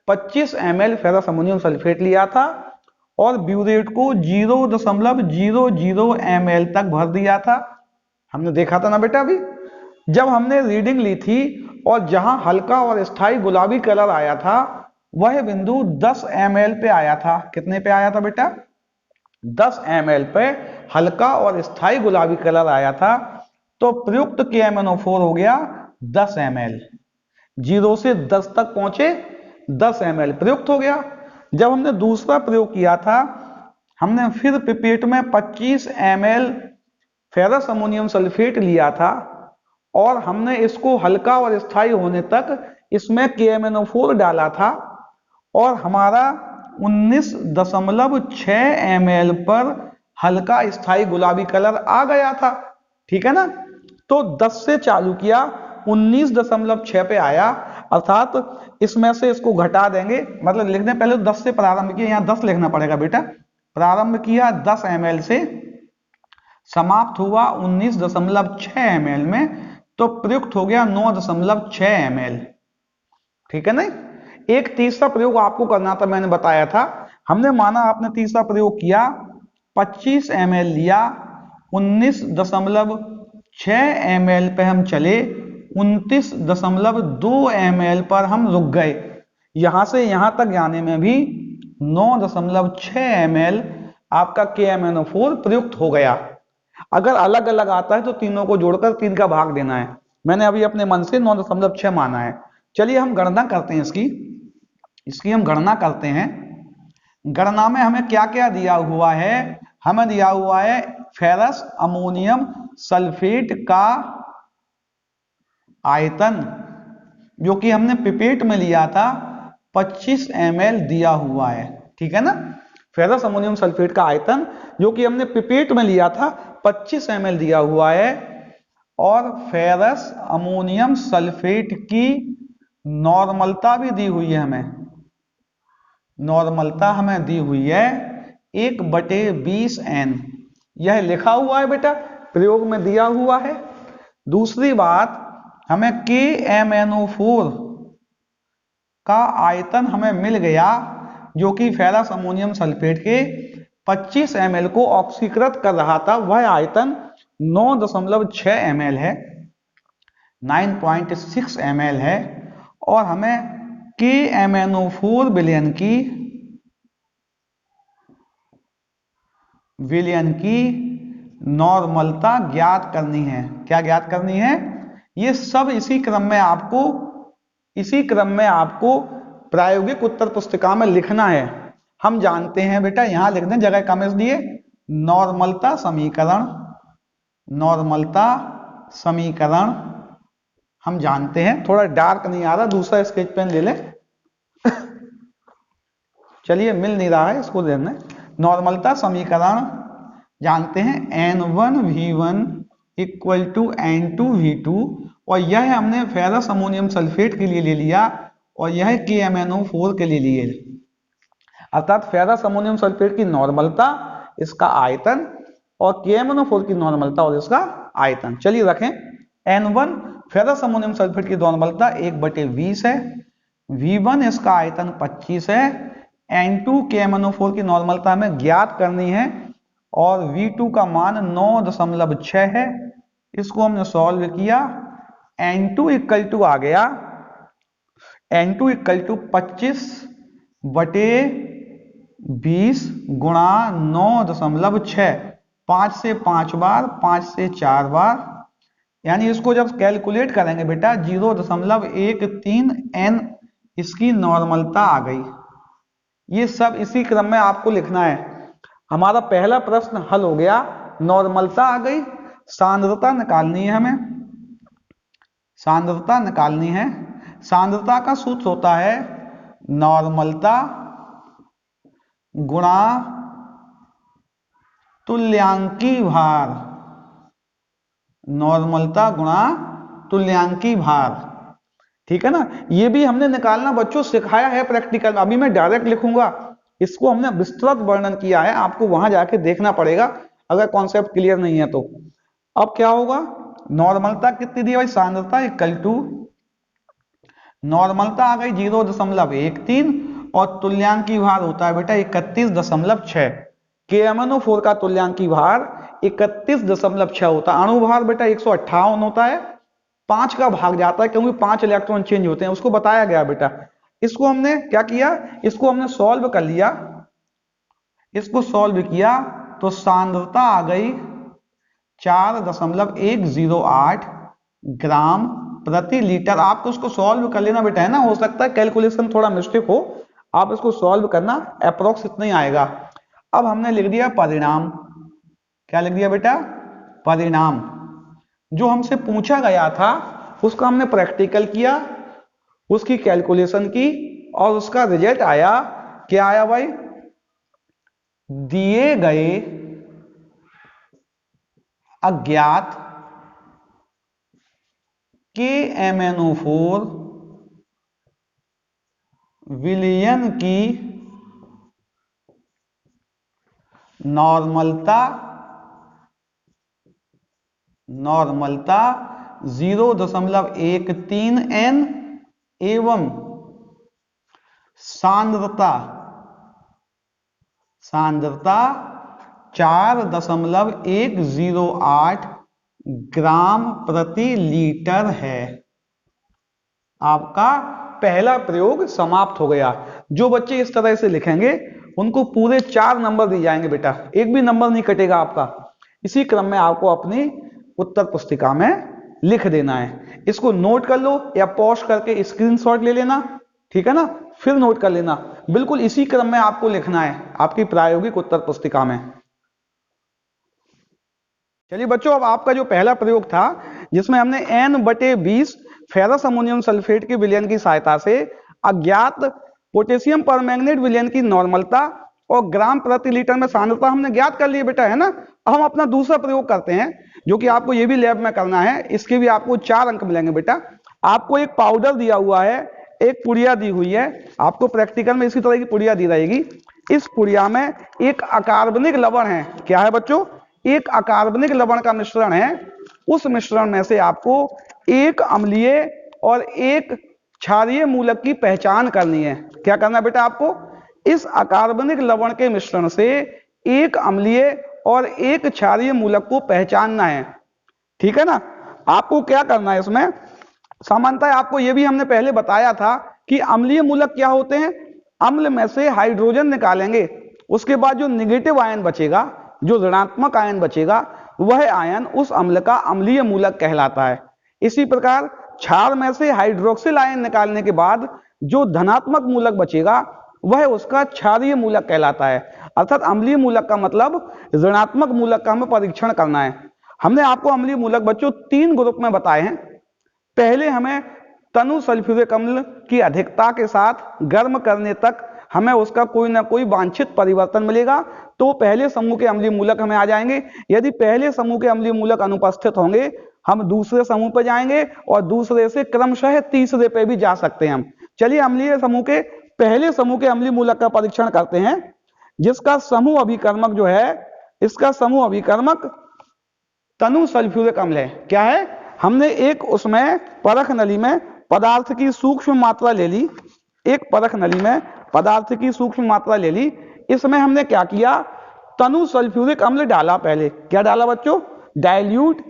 Speaker 1: 25 ml फेरस अमोनियम सल्फेट लिया था, और ब्यूरेट को 0.00 ml तक भर दिया था। हमने देखा था ना बेटा अभी, जब हमने रीडिंग ली थी और जहां हल्का और स्थायी गुलाबी कलर आया था, वह बिंदु 10 ml पे आया था। कितने पे आया था बेटा, 10 ml पे हल्का और स्थायी गुलाबी कलर आया था। तो प्रयुक्त KMnO4 हो गया 10 ml, 0 से 10 तक पहुंचे 10 ml प्रयुक्त हो गया। जब हमने दूसरा प्रयोग किया था, हमने फिर पिपेट में 25 ml फेरस अमोनियम सल्फेट लिया था, और हमने इसको हल्का और स्थायी होने तक इसमें KMnO4 डाला था, और हमारा 19.6 ml पर हल्का स्थायी गुलाबी कलर आ गया था, ठीक है ना। तो 10 से चालू किया, 19.6 पे आया, अर्थात इसमें से इसको घटा देंगे, मतलब लिखने पहले 10 से प्रारंभ किया, यहाँ 10 लिखना पड़ेगा बेटा। प्रारंभ किया 10 ml से, समाप्त हुआ 19.6 ml में, तो प्रयुक्त हो गया 9.6 ml, ठीक है ना। एक तीसरा प्रयोग आपको करना था, मैंने बताया था। हमने माना आपने तीसरा प्रयोग किया, 25 ml लिया, 19.6 ml पे हम चले, 29.2 ml पर हम रुक गए। यहां से यहां तक जाने में भी 9.6 ml आपका KMnO4 प्रयुक्त हो गया। अगर अलग अलग आता है तो तीनों को जोड़कर 3 का भाग देना है। मैंने अभी अपने मन से 9.6 माना है। चलिए हम गणना करते हैं इसकी हम गणना करते हैं। गणना में हमें क्या क्या दिया हुआ है, हमें दिया हुआ है फेरस अमोनियम सल्फेट का आयतन, जो कि हमने पिपेट में लिया था, 25 ml दिया हुआ है, ठीक है ना। फेरस अमोनियम सल्फेट का आयतन जो कि हमने पिपेट में लिया था 25 ml दिया हुआ है, और फेरस अमोनियम सल्फेट की नॉर्मलता भी दी हुई है हमें। नॉर्मलता हमें दी हुई है 1/20 N, यह लिखा हुआ है बेटा, प्रयोग में दिया हुआ है। दूसरी बात, हमें KMnO4 का आयतन हमें मिल गया जो कि फेरस अमोनियम सल्फेट के 25 ml को ऑक्सीकृत कर रहा था, वह आयतन 9.6 ml है, 9.6 ml है। और हमें KMnO4 विलयन की नॉर्मलता ज्ञात करनी है। क्या ज्ञात करनी है? ये सब इसी क्रम में आपको प्रायोगिक उत्तर पुस्तिका में लिखना है। हम जानते हैं बेटा, यहां लिख दें, जगह कम इसलिए, नॉर्मलता समीकरण हम जानते हैं। थोड़ा डार्क नहीं आ रहा, दूसरा स्केच पेन ले लें। चलिए, मिल नहीं रहा है, इसको देखना। नॉर्मलता समीकरण जानते हैं, N1V1 इक्वल टू N2V2, और यह हमने फेरस अमोनियम सल्फेट के लिए ले लिया और यह KMnO4 के लिए लिए, अर्थात फेरस अमोनियम सल्फेट की नॉर्मलता, इसका आयतन, और KMnO4 की नॉर्मलता और इसका आयतन। चलिए रखें। N1 फेरस अमोनियम सल्फेट की नॉर्मलता 1/20 है, V1 इसका आयतन 25 है, N2 KMnO4 की नॉर्मलता हमें ज्ञात करनी है और V2 का मान 9.6 है। इसको हमने सॉल्व किया, N2 इक्वल टू आ गया, N2 इक्वल टू 25/20 गुणा 9.6, 5 से 5 बार, 5 से 4 बार, यानी इसको जब कैलकुलेट करेंगे बेटा 0.13 N इसकी नॉर्मलता आ गई। ये सब इसी क्रम में आपको लिखना है। हमारा पहला प्रश्न हल हो गया, नॉर्मलता आ गई, सांद्रता निकालनी है हमें, सांद्रता निकालनी है। सांद्रता का सूत्र होता है नॉर्मलता गुणा तुल्यांकी भार, नॉर्मलता गुणा तुल्यांकी भार, ठीक है ना। ये भी हमने निकालना बच्चों सिखाया है प्रैक्टिकल, अभी मैं डायरेक्ट लिखूंगा, इसको हमने विस्तृत वर्णन किया है, आपको वहां जाके देखना पड़ेगा अगर कॉन्सेप्ट क्लियर नहीं है तो। अब क्या होगा, नॉर्मलता कितनी दी भाई, सांद्रता इक्वल टू, नॉर्मलता आ गई 0.13 और तुल्यांकी भार होता है बेटा 31.6। KMnO4 का तुल्यांकी भार 31.6 होता है। अणु भार बेटा 158 होता है, 5 का भाग जाता है क्योंकि 5 इलेक्ट्रॉन चेंज होते हैं, उसको बताया गया बेटा। इसको हमने क्या किया, इसको हमने सॉल्व कर लिया, इसको सॉल्व किया तो सांद्रता आ गई 4.108 ग्राम प्रति लीटर। आपको उसको सॉल्व कर लेना बेटा, है ना, हो सकता है कैलकुलेशन थोड़ा मिस्टेक हो, आप इसको सॉल्व करना, अप्रोक्स इतना ही आएगा। अब हमने लिख दिया परिणाम, क्या लिख दिया बेटा, परिणाम। जो हमसे पूछा गया था उसका हमने प्रैक्टिकल किया, उसकी कैलकुलेशन की और उसका रिजल्ट आया, क्या आया भाई, दिए गए अज्ञात KMnO4 विलयन की नॉर्मलता 0.13 N एवं सांद्रता 4.108 ग्राम प्रति लीटर है। आपका पहला प्रयोग समाप्त हो गया। जो बच्चे इस तरह से लिखेंगे उनको पूरे 4 नंबर दिए जाएंगे बेटा, एक भी नंबर नहीं कटेगा आपका। इसी क्रम में आपको अपनी उत्तर पुस्तिका में लिख देना है। इसको नोट कर लो या पॉज करके स्क्रीनशॉट ले लेना, ठीक है ना, फिर नोट कर लेना। बिल्कुल इसी क्रम में आपको लिखना है आपकी प्रायोगिक उत्तर पुस्तिका में। चलिए बच्चों, अब आपका जो पहला प्रयोग था जिसमें हमने N/20 फेरस अमोनियम सल्फेट के विलयन की सहायता से अज्ञात पोटेशियम परमैंगनेट विलयन की नॉर्मलता और ग्राम प्रति लीटर में सांद्रता हमने ज्ञात कर ली बेटा, है ना। अब हम अपना दूसरा प्रयोग करते हैं जो कि आपको ये भी लैब में करना है, इसके भी आपको 4 अंक मिलेंगे बेटा। आपको एक पाउडर दिया हुआ है, एक पुड़िया दी हुई है, आपको प्रैक्टिकल में इसी तरह की पुड़िया दी रहेगी। इस पुड़िया में एक अकार्बनिक लवण है, क्या है बच्चों, एक अकार्बनिक लवण का मिश्रण है। उस मिश्रण में से आपको एक अम्लीय और एक क्षारीय मूलक की पहचान करनी है। क्या करना है बेटा आपको, इस अकार्बनिक लवण के मिश्रण से एक अम्लीय और एक क्षारीय मूलक को पहचानना है। ठीक है ना। आपको क्या करना है इसमें, सामान्यतः आपको यह भी हमने पहले बताया था कि अम्लीय मूलक क्या होते हैं, अम्ल में से हाइड्रोजन निकालेंगे, उसके बाद जो नेगेटिव आयन बचेगा, जो ऋणात्मक आयन बचेगा, वह आयन उस अम्ल का अम्लीय मूलक कहलाता है। इसी प्रकार क्षार में से हाइड्रोक्सिल आयन निकालने के बाद जो धनात्मक मूलक बचेगा वह उसका क्षारीय मूलक कहलाता है। अर्थात अम्लीय मूलक का मतलब ऋणात्मक मूलक का हमें परीक्षण करना है। हमने आपको अम्लीय मूलक बच्चों 3 ग्रुप में बताए हैं। पहले हमें तनु सल्फ्यूरिक अम्ल की अधिकता के साथ गर्म करने तक हमें उसका कोई ना कोई वांछित परिवर्तन मिलेगा, तो पहले समूह के अम्लीय मूलक हमें आ जाएंगे। यदि पहले समूह के अम्लीय मूलक अनुपस्थित होंगे, हम दूसरे समूह पर जाएंगे और दूसरे से क्रमशः तीसरे पे भी जा सकते हैं हम। चलिए अम्लीय समूह के पहले समूह के अम्लीय मूलक का परीक्षण करते हैं, जिसका समूह अभिकर्मक जो है, इसका समूह अभिकर्मक तनु सल्फ्यूरिक अम्ल है। क्या है, हमने एक उसमें परख नली में पदार्थ की सूक्ष्म मात्रा ले ली, एक परख नली में पदार्थ की सूक्ष्म मात्रा ले ली। इसमें हमने क्या किया, तनु सल्फ्यूरिक अम्ल डाला। पहले क्या डाला बच्चों, डाइल्यूट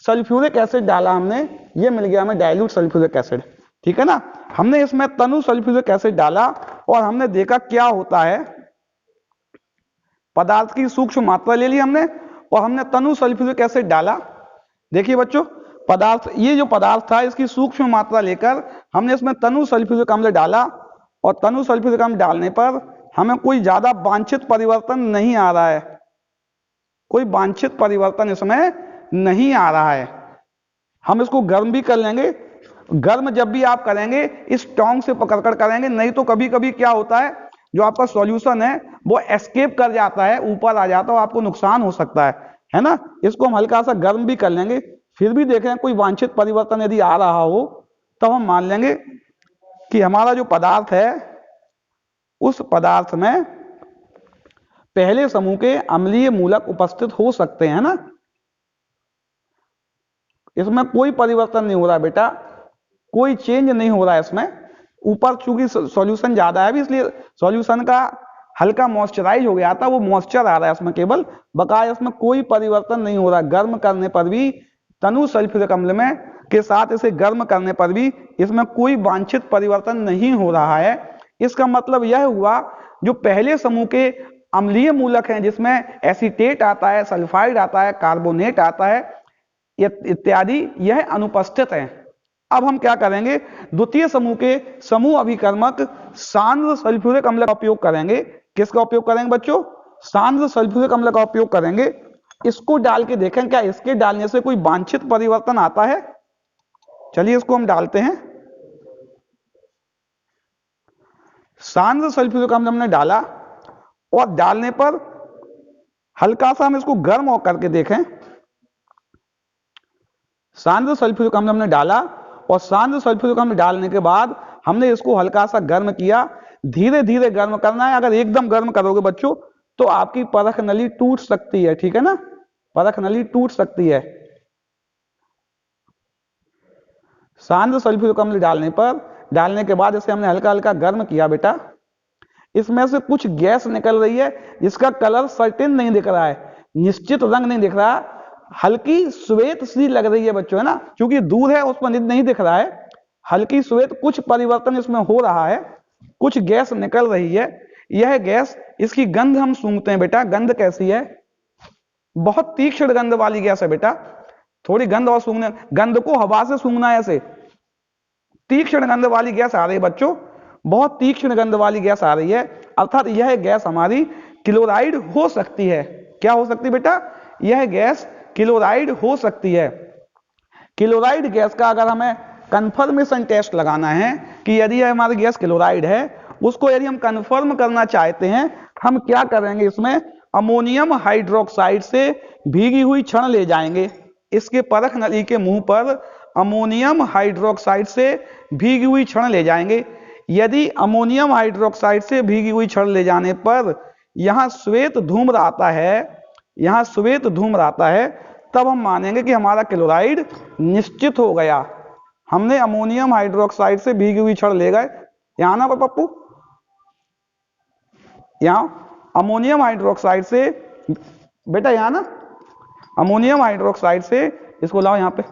Speaker 1: सल्फ्यूरिक एसिड डाला हमने, ये मिल गया हमें डाइल्यूट सल्फ्यूरिक एसिड। ठीक है ना। हमने इसमें तनु सल्फ्यूरिक एसिड डाला और हमने देखा क्या होता है। पदार्थ की सूक्ष्म मात्रा ले ली हमने और हमने तनु सल्फ्यूरिक एसिड डाला। देखिए बच्चों, पदार्थ, ये जो पदार्थ था इसकी सूक्ष्म मात्रा लेकर हमने इसमें तनु सल्फ्यूरिक अम्ल डाला और तनु सल्फ्यूरिक अम्ल डालने पर हमें कोई ज्यादा वांछित परिवर्तन नहीं आ रहा है, कोई वांछित परिवर्तन इसमें नहीं आ रहा है। हम इसको गर्म भी कर लेंगे। गर्म जब भी आप करेंगे इस टोंग से पकड़कर करेंगे, नहीं तो कभी कभी क्या होता है, जो आपका सॉल्यूशन है वो एस्केप कर जाता है, ऊपर आ जाता है, आपको नुकसान हो सकता है ना। इसको हम हल्का सा गर्म भी कर लेंगे, फिर भी देखें कोई वांछित परिवर्तन यदि आ रहा हो तब हम मान लेंगे कि हमारा जो पदार्थ है उस पदार्थ में पहले समूह के अम्लीय मूलक उपस्थित हो सकते हैं ना। इसमें कोई परिवर्तन नहीं हो रहा है बेटा, कोई चेंज नहीं हो रहा है इसमें। ऊपर चूंकि सॉल्यूशन ज्यादा है, इसलिए सॉल्यूशन का हल्का मॉइस्चराइज हो गया था, वो मॉइस्चर आ रहा है इसमें, केवल बकाया इसमें कोई परिवर्तन नहीं हो रहा। गर्म करने पर भी तनु सल्फ्यूरिक अम्ल में के साथ इसे गर्म करने पर भी इसमें कोई वांछित परिवर्तन नहीं हो रहा है। इसका मतलब यह हुआ जो पहले समूह के अम्लीय मूलक हैं, जिसमें एसीटेट आता है, सल्फाइड आता है, कार्बोनेट आता है इत्यादि, यह अनुपस्थित है। अब हम क्या करेंगे, द्वितीय समूह के समूह अभिकर्मक सांद्र सल्फ्यूरिक अम्ल का उपयोग करेंगे। किसका उपयोग करेंगे बच्चों, सांद्र सल्फ्यूरिक अम्ल का उपयोग करेंगे। इसको डाल के देखें क्या इसके डालने से कोई वांछित परिवर्तन आता है। चलिए इसको हम डालते हैं। सांद्र सल्फ्यूरिक अम्ल हमने डाला और डालने पर हल्का सा हम इसको गर्म होकर करके देखें। सांद्र सल्फ्यूरिक अम्ल हमने डाला और सांद्र सल्फ्यूरिक अम्ल डालने के बाद हमने इसको हल्का सा गर्म किया। धीरे धीरे गर्म करना है, अगर एकदम गर्म करोगे बच्चों तो आपकी परख नली टूट सकती है। ठीक है ना, परख नली टूट सकती है। सांद्र सल्फ्यूरिक अम्ल डालने के बाद इसे हमने हल्का हल्का गर्म किया बेटा। इसमें से कुछ गैस निकल रही है जिसका कलर सर्टेन नहीं दिख रहा है, निश्चित रंग नहीं दिख रहा, हल्की श्वेत सी लग रही है बच्चों, है ना, क्योंकि दूध है उस पर नहीं दिख रहा है, हल्की श्वेत, कुछ परिवर्तन इसमें हो रहा है, कुछ गैस निकल रही है। यह गैस, इसकी गंध हम सूंघते हैं बेटा। गंध कैसी है, बहुत तीक्ष्ण गंध वाली गैस है बेटा। थोड़ी गंध और सूंघने, गंध को हवा से सूंघना है, ऐसे तीक्ष्ण गंध वाली गैस आ रही है बच्चों, बहुत तीक्ष्ण गंध वाली गैस आ रही है। अर्थात यह गैस हमारी क्लोराइड हो सकती है। क्या हो सकती है बेटा, यह गैस क्लोराइड हो सकती है। क्लोराइड गैस का अगर हमें कंफर्मेशन टेस्ट लगाना है कि यदि यह हमारी गैस क्लोराइड है, उसको यदि हम कंफर्म करना चाहते हैं, हम क्या करेंगे, इसमें अमोनियम हाइड्रोक्साइड से भीगी हुई छड़ ले जाएंगे। इसके परख नली के मुंह पर अमोनियम हाइड्रोक्साइड से भीगी हुई छड़ ले जाएंगे। यदि अमोनियम हाइड्रोक्साइड से भीगी हुई छड़ ले जाने पर यहां श्वेत धूम्र आता है, यहां श्वेत धूम्र आता है, तब हम मानेंगे कि हमारा क्लोराइड निश्चित हो गया। हमने अमोनियम हाइड्रोक्साइड से भीगी हुई छड़ ले गए। यहां ना पप्पू, यहाँ अमोनियम हाइड्रोक्साइड से, बेटा यहाँ ना अमोनियम हाइड्रोक्साइड से, इसको लाओ यहाँ पे,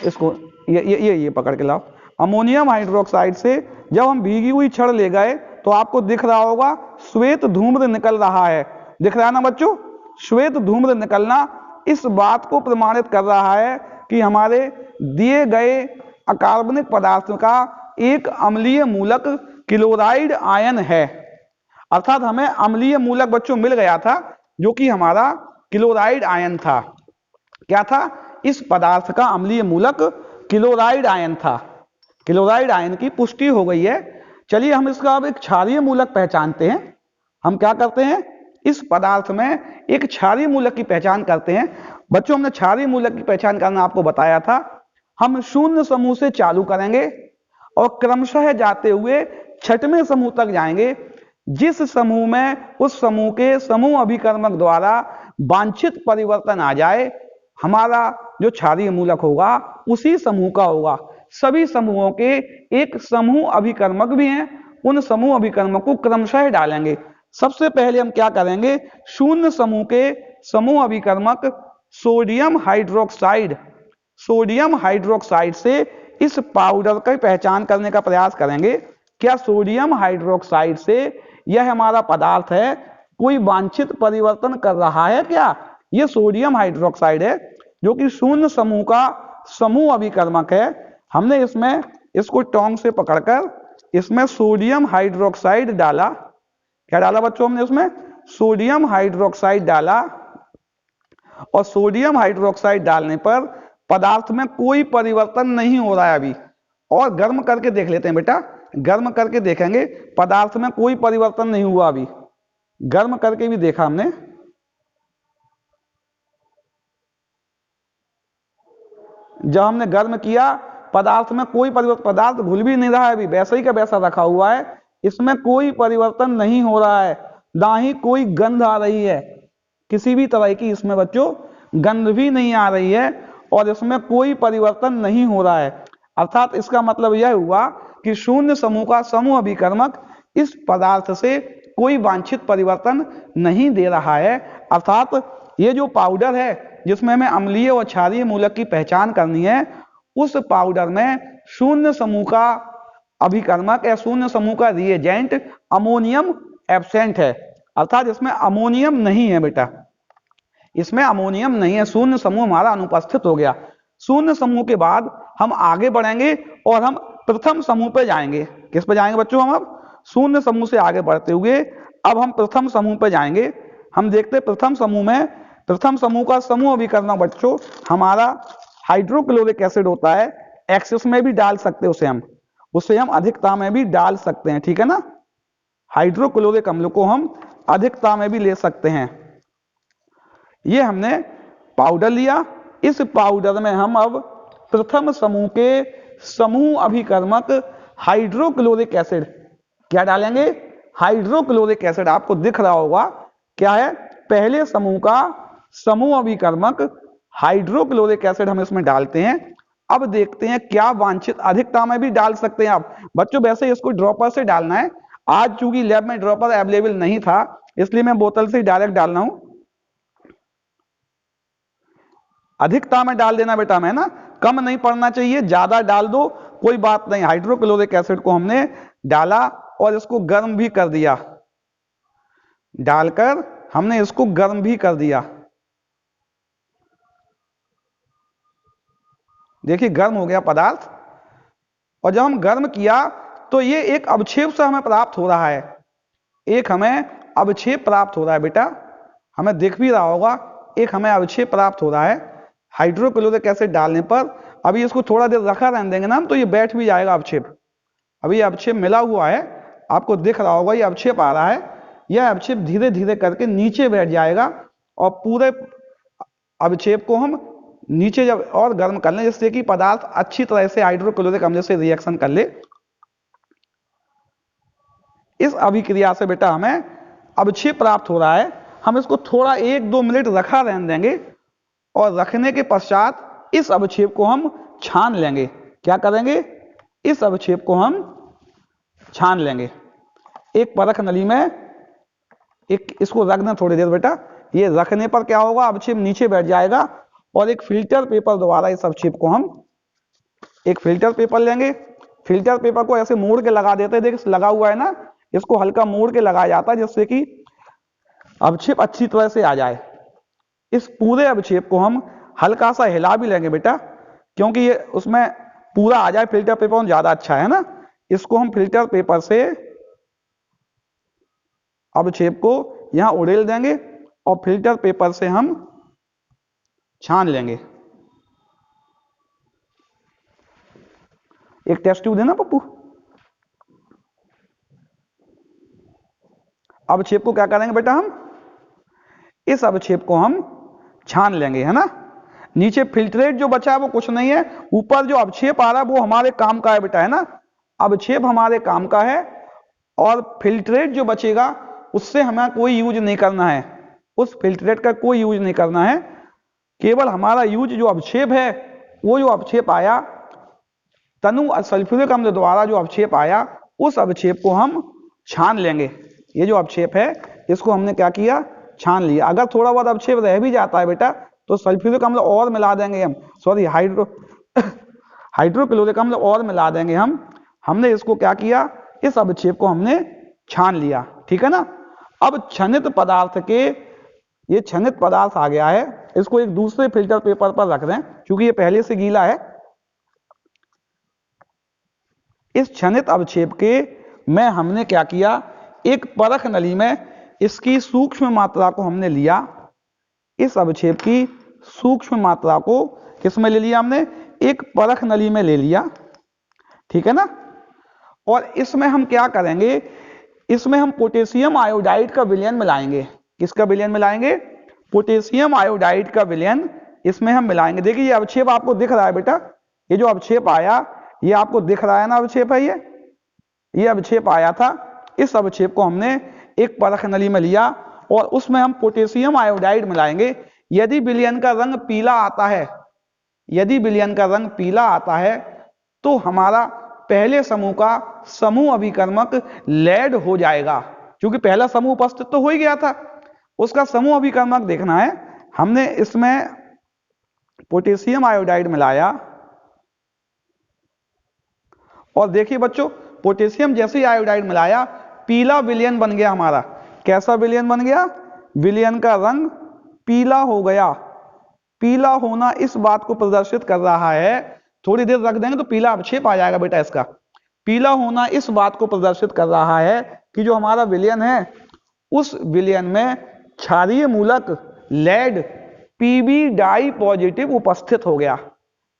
Speaker 1: इसको ये पकड़ के लाओ। अमोनियम हाइड्रोक्साइड से जब हम भीगी हुई छड़ ले गए तो आपको दिख रहा होगा श्वेत धूम्र निकल रहा है। दिख रहा है ना बच्चों? श्वेत धूम्र निकलना इस बात को प्रमाणित कर रहा है कि हमारे दिए गए अकार्बनिक पदार्थ का एक अम्लीय मूलक क्लोराइड आयन है। अर्थात हमें अम्लीय मूलक बच्चों मिल गया था जो कि हमारा क्लोराइड आयन था। क्या था? इस पदार्थ का अम्लीय मूलक क्लोराइड आयन था। क्लोराइड आयन की पुष्टि हो गई है। चलिए हम इसका अब एक क्षारीय मूलक पहचानते हैं। हम क्या करते हैं? इस पदार्थ में एक क्षारीय मूलक की पहचान करते हैं। बच्चों हमने क्षारीय मूलक की पहचान करना आपको बताया था। हम शून्य समूह से चालू करेंगे और क्रमशः जाते हुए छठवें समूह तक जाएंगे। जिस समूह में उस समूह के समूह अभिकर्मक द्वारा वांछित परिवर्तन आ जाए, हमारा जो क्षारीय मूलक होगा उसी समूह का होगा। सभी समूहों के एक समूह अभिकर्मक भी हैं, उन समूह अभिकर्मक को क्रमशः डालेंगे। सबसे पहले हम क्या करेंगे? शून्य समूह के समूह अभिकर्मक सोडियम हाइड्रोक्साइड से इस पाउडर की पहचान करने का प्रयास करेंगे। क्या सोडियम हाइड्रोक्साइड से यह हमारा पदार्थ है कोई वांछित परिवर्तन कर रहा है? क्या यह सोडियम हाइड्रोक्साइड है जो कि शून्य समूह का समूह अभिकर्मक है। हमने इसमें इसको टोंग से पकड़कर इसमें सोडियम हाइड्रोक्साइड डाला। क्या डाला बच्चों? हमने उसमें सोडियम हाइड्रोक्साइड डाला और सोडियम हाइड्रोक्साइड डालने पर पदार्थ में कोई परिवर्तन नहीं हो रहा है अभी। और गर्म करके देख लेते हैं बेटा, गर्म करके देखेंगे पदार्थ में कोई परिवर्तन नहीं हुआ अभी। गर्म करके भी देखा हमने, जब हमने गर्म किया पदार्थ में कोई परिवर्तन, पदार्थ घुल भी नहीं रहा है अभी, वैसा ही का वैसा रखा हुआ है। इसमें कोई परिवर्तन नहीं हो रहा है, ना ही कोई गंध आ रही है, किसी भी तरह की इसमें बच्चों गंध भी नहीं आ रही है और इसमें कोई परिवर्तन नहीं हो रहा है। अर्थात इसका मतलब यह हुआ कि शून्य समूह का समूह अभिकर्मक इस पदार्थ से कोई वांछित परिवर्तन नहीं दे रहा है। अर्थात ये जो पाउडर है जिसमें हमें अम्लीय और क्षारीय मूलक की पहचान करनी है, उस पाउडर में शून्य समूह का अभिकर्मक या शून्य समूह का रिएजेंट अमोनियम एब्सेंट है। अर्थात इसमें अमोनियम नहीं है बेटा, इसमें अमोनियम नहीं है, शून्य समूह हमारा अनुपस्थित हो गया। शून्य समूह के बाद हम आगे बढ़ेंगे और हम प्रथम समूह पे जाएंगे। किस पे जाएंगे बच्चों? हम अब शून्य समूह से आगे बढ़ते हुए अब हम प्रथम समूह पे जाएंगे। हम देखते प्रथम समूह में, प्रथम समूह का समूह अभिकर्मक बच्चों हमारा हाइड्रोक्लोरिक एसिड होता है। एक्सेस में भी डाल सकते हैं उसे हम अधिकता में भी डाल सकते हैं, ठीक है ना। हाइड्रोक्लोरिक अम्ल को हम अधिकता में भी ले सकते हैं। ये हमने पाउडर लिया। इस पाउडर में हम अब प्रथम समूह के समूह अभिकर्मक हाइड्रोक्लोरिक एसिड क्या डालेंगे? Hydrochloric acid. आपको दिख रहा होगा क्या है? पहले समूह का समूह अभिकर्मक हाइड्रोक्लोरिक एसिड हम इसमें डालते हैं। अब देखते हैं क्या वांछित, अधिकता में भी डाल सकते हैं आप बच्चों। वैसे इसको ड्रॉपर से डालना है। आज चूंकि लैब में ड्रॉपर अवेलेबल नहीं था इसलिए मैं बोतल से डायरेक्ट डाल रहा हूं। अधिकता में डाल देना बेटा, मैं ना कम नहीं पड़ना चाहिए, ज्यादा डाल दो कोई बात नहीं। हाइड्रोक्लोरिक एसिड को हमने डाला और इसको गर्म भी कर दिया। डालकर हमने इसको गर्म भी कर दिया। देखिए गर्म हो गया पदार्थ। और जब हम गर्म किया तो ये एक अवक्षेप से हमें प्राप्त हो रहा है, एक हमें अवक्षेप प्राप्त हो रहा है बेटा। हमें दिख भी रहा होगा एक हमें अवक्षेप प्राप्त हो रहा है हाइड्रोक्लोरिक एसिड डालने पर। अभी इसको थोड़ा देर रखा रहने देंगे ना तो ये बैठ भी जाएगा अवक्षेप। अभी ये अवक्षेप मिला हुआ है, आपको दिख रहा होगा ये अवक्षेप आ रहा है। यह अवक्षेप धीरे धीरे करके नीचे बैठ जाएगा और पूरे अवक्षेप को हम नीचे जब और गर्म कर लें जिससे कि पदार्थ अच्छी तरह से हाइड्रोक्लोरिक अम्ल से रिएक्शन कर ले। इस अभिक्रिया से बेटा हमें अवक्षेप प्राप्त हो रहा है। हम इसको थोड़ा 1-2 मिनट रखा रहने देंगे और रखने के पश्चात इस अवक्षेप को हम छान लेंगे। क्या करेंगे? इस अवक्षेप को हम छान लेंगे। एक परख नली में एक इसको रख दें थोड़ी देर बेटा। ये रखने पर क्या होगा, अवक्षेप नीचे बैठ जाएगा और एक फिल्टर पेपर द्वारा इस अवक्षेप को हम एक फिल्टर पेपर लेंगे। फिल्टर पेपर को ऐसे मोड़ के लगा देते हैं, देख लगा हुआ है ना, इसको हल्का मोड़ के लगाया जाता है जिससे कि अवक्षेप अच्छी तरह से आ जाए। इस पूरे अवक्षेप को हम हल्का सा हिला भी लेंगे बेटा, क्योंकि ये उसमें पूरा आ जाए फिल्टर पेपर ज्यादा अच्छा है ना। इसको हम फिल्टर पेपर से अवक्षेप को यहां उड़ेल देंगे और फिल्टर पेपर से हम छान लेंगे। एक टेस्ट ट्यूब देना पप्पू। अवक्षेप को क्या करेंगे बेटा, हम इस अवक्षेप को हम छान लेंगे, है ना। नीचे फिल्ट्रेट जो बचा है वो कुछ नहीं है, ऊपर जो अवक्षेप आ रहा है वो हमारे काम का है बेटा, है ना। अवक्षेप हमारे काम का है और फिल्ट्रेट जो बचेगा उससे हमें कोई यूज नहीं करना है, उस फिल्ट्रेट का कोई यूज नहीं करना है। केवल हमारा यूज जो अवक्षेप है, वो जो अवक्षेप आया तनु सल्फ्यूरिक अम्ल द्वारा जो अवक्षेप आया, उस अवक्षेप को हम छान लेंगे। ये जो अवक्षेप है इसको हमने क्या किया, छान लिया। अगर थोड़ा बहुत अवक्षेप रह भी जाता है बेटा तो सल्फ्यूरिक अम्ल और मिला देंगे हम, सॉरी हाइड्रोक्लोरिक अम्ल और मिला देंगे हम। हमने इसको क्या किया, इस अवक्षेप को हमने छान लिया, ठीक है ना। अब छनित पदार्थ के, ये छनित पदार्थ आ गया है, इसको एक दूसरे फिल्टर पेपर पर रख दें क्योंकि ये पहले से गीला है। इस छनित अवक्षेप के में हमने क्या किया, एक परख नली में इसकी सूक्ष्म मात्रा को हमने लिया। इस अवक्षेप की सूक्ष्म मात्रा को किसमें ले लिया हमने, एक परख नली में ले लिया, ठीक है ना। और इसमें हम क्या करेंगे, इसमें हम पोटेशियम आयोडाइड का विलयन मिलाएंगे। किसका विलयन मिलाएंगे, पोटेशियम आयोडाइड का विलयन इसमें हम मिलाएंगे। देखिए ये अवक्षेप आपको दिख रहा है बेटा, ये जो अवक्षेप आया ये आपको दिख रहा है ना, अवक्षेप है ये अवक्षेप आया था। इस अवक्षेप को हमने एक परख नली में लिया और उसमें हम पोटेशियम आयोडाइड मिलाएंगे। यदि विलयन का रंग पीला आता है, यदि विलयन का रंग पीला आता है तो हमारा पहले समूह का समूह अभिकर्मक लेड हो जाएगा, क्योंकि पहला समूह उपस्थित तो हो ही गया था, उसका समूह अभिकर्मक देखना है। हमने इसमें पोटेशियम आयोडाइड मिलाया और देखिए बच्चों, पोटेशियम जैसे ही आयोडाइड मिलाया पीला विलयन बन गया हमारा। कैसा विलयन बन गया, विलयन का रंग पीला हो गया। पीला होना इस बात को प्रदर्शित कर रहा है, थोड़ी देर रख देंगे तो पीला अवक्षेप आ जाएगा बेटा इसका। पीला होना इस बात को प्रदर्शित कर रहा है कि जो हमारा विलयन है उस विलयन में क्षारीय मूलक लेड पीबी डाई पॉजिटिव उपस्थित हो गया,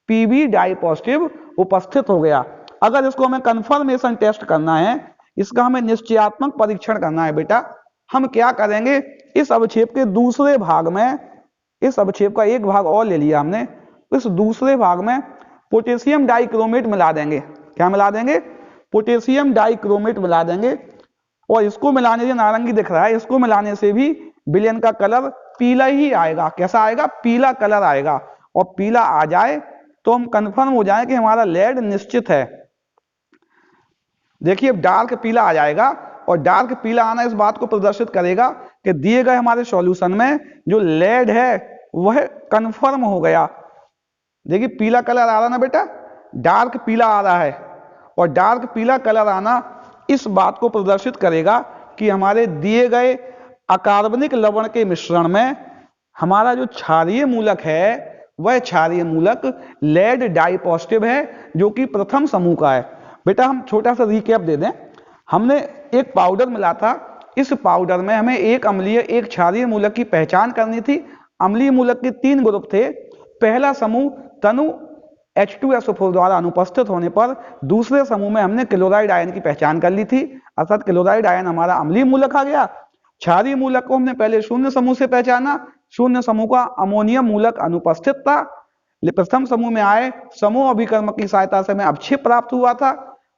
Speaker 1: पीबी डाई पॉजिटिव उपस्थित हो गया। अगर इसको हमें कंफर्मेशन टेस्ट करना है, इसका हमें निश्चयात्मक परीक्षण करना है बेटा, हम क्या करेंगे, इस अवक्षेप के दूसरे भाग में, इस अवक्षेप का एक भाग और ले लिया हमने, इस दूसरे भाग में पोटेशियम डाइक्रोमेट मिला देंगे। क्या मिला देंगे, पोटेशियम डाइक्रोमेट मिला देंगे। और इसको मिलाने से नारंगी दिख रहा है, इसको मिलाने से भी विलयन का कलर पीला ही आएगा। कैसा आएगा, पीला कलर आएगा। और पीला आ जाए तो हम कंफर्म हो जाए कि हमारा लेड निश्चित है। देखिए डार्क पीला आ जाएगा और डार्क पीला आना इस बात को प्रदर्शित करेगा कि दिए गए हमारे सॉल्यूशन में जो लेड है वह कंफर्म हो गया। देखिए पीला कलर आ रहा ना बेटा, डार्क पीला आ रहा है, और डार्क पीला कलर आना इस बात को प्रदर्शित करेगा कि हमारे दिए गए अकार्बनिक लवण के मिश्रण में हमारा जो क्षारीय मूलक है वह क्षारीय मूलक लेड डाई पॉजिटिव है, जो कि प्रथम समूह का है। बेटा हम छोटा सा रिकैप दे दें, हमने एक पाउडर मिला था, इस पाउडर में हमें एक अम्लीय एक क्षारीय मूलक की पहचान करनी थी। अम्लीय मूलक के 3 ग्रुप थे। पहला समूह तनु H2SO4 द्वारा अनुपस्थित होने पर दूसरे समूह में हमने क्लोराइड आयन की पहचान कर ली थी, अर्थात क्लोराइड आयन हमारा अम्लीय मूलक आ गया। क्षारीय मूलक को हमने पहले शून्य समूह से पहचाना, शून्य समूह का अमोनियम मूलक अनुपस्थित था। प्रथम समूह में आए समूह अभिकर्मक की सहायता से हमें अवक्षेप प्राप्त हुआ था,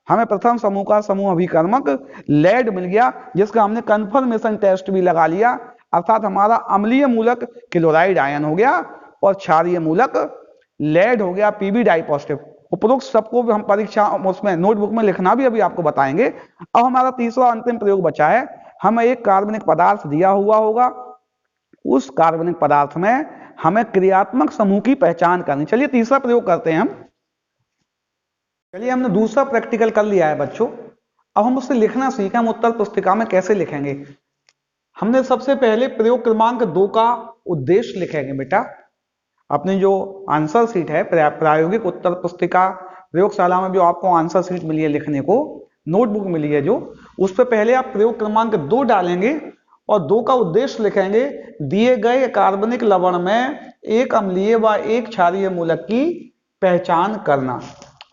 Speaker 1: हमें प्रथम समूह का समूह अभिकर्मक लेड मिल गया, जिसका हमने कंफर्मेशन टेस्ट भी लगा लिया, अर्थात हमारा अम्लीय मूलक क्लोराइड आयन हो गया और क्षारीय मूलक लेड हो गया, पीबी डाई पॉजिटिव। उपरोक्त सबको हम परीक्षा उसमें नोटबुक में लिखना भी अभी आपको बताएंगे। अब हमारा तीसरा अंतिम प्रयोग बचा है, हमें एक कार्बनिक पदार्थ दिया हुआ होगा, उस कार्बनिक पदार्थ में हमें क्रियात्मक समूह की पहचान करनी। चलिए तीसरा प्रयोग करते हैं हम। चलिए हमने दूसरा प्रैक्टिकल कर लिया है बच्चों, अब हम उससे लिखना सीखें। हम उत्तर पुस्तिका में कैसे लिखेंगे। हमने सबसे पहले प्रयोग क्रमांक 2 का उद्देश्य लिखेंगे बेटा। अपनी जो आंसर शीट है, प्रायोगिक उत्तर पुस्तिका प्रयोगशाला में जो आपको आंसर शीट मिली है लिखने को, नोटबुक मिली है जो, उस पर पहले आप प्रयोग क्रमांक 2 डालेंगे और 2 का उद्देश्य लिखेंगे। दिए गए कार्बनिक लवण में एक अम्लीय व एक क्षारीय मूलक की पहचान करना।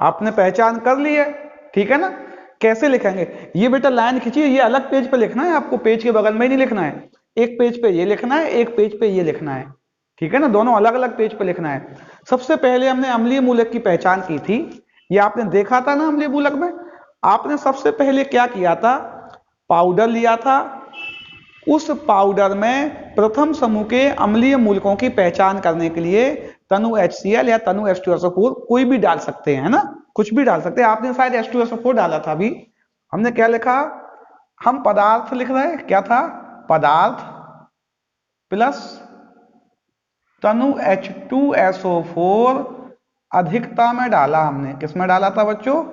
Speaker 1: आपने पहचान कर ली है, ठीक है ना। कैसे लिखेंगे, ये बेटा लाइन खींचिए, ये अलग पेज पे लिखना है आपको, पेज के बगल में ही नहीं लिखना है। एक पेज पे ये लिखना है, एक पेज पे ये लिखना है, ठीक है ना। दोनों अलग अलग पेज पे लिखना है। सबसे पहले हमने अम्लीय मूलक की पहचान की थी, ये आपने देखा था ना अम्लीय मूलक में। आपने सबसे पहले क्या किया था, पाउडर लिया था, उस पाउडर में प्रथम समूह के अम्लीय मूलकों की पहचान करने के लिए तनु HCl या तनु H2SO4 कोई भी डाल सकते हैं, है ना, कुछ भी डाल सकते हैं। आपने शायद H2SO4 डाला था अभी। हमने क्या लिखा, हम पदार्थ लिख रहे हैं, क्या था, पदार्थ प्लस तनु H2SO4 अधिकता में डाला। हमने किस में डाला था बच्चों,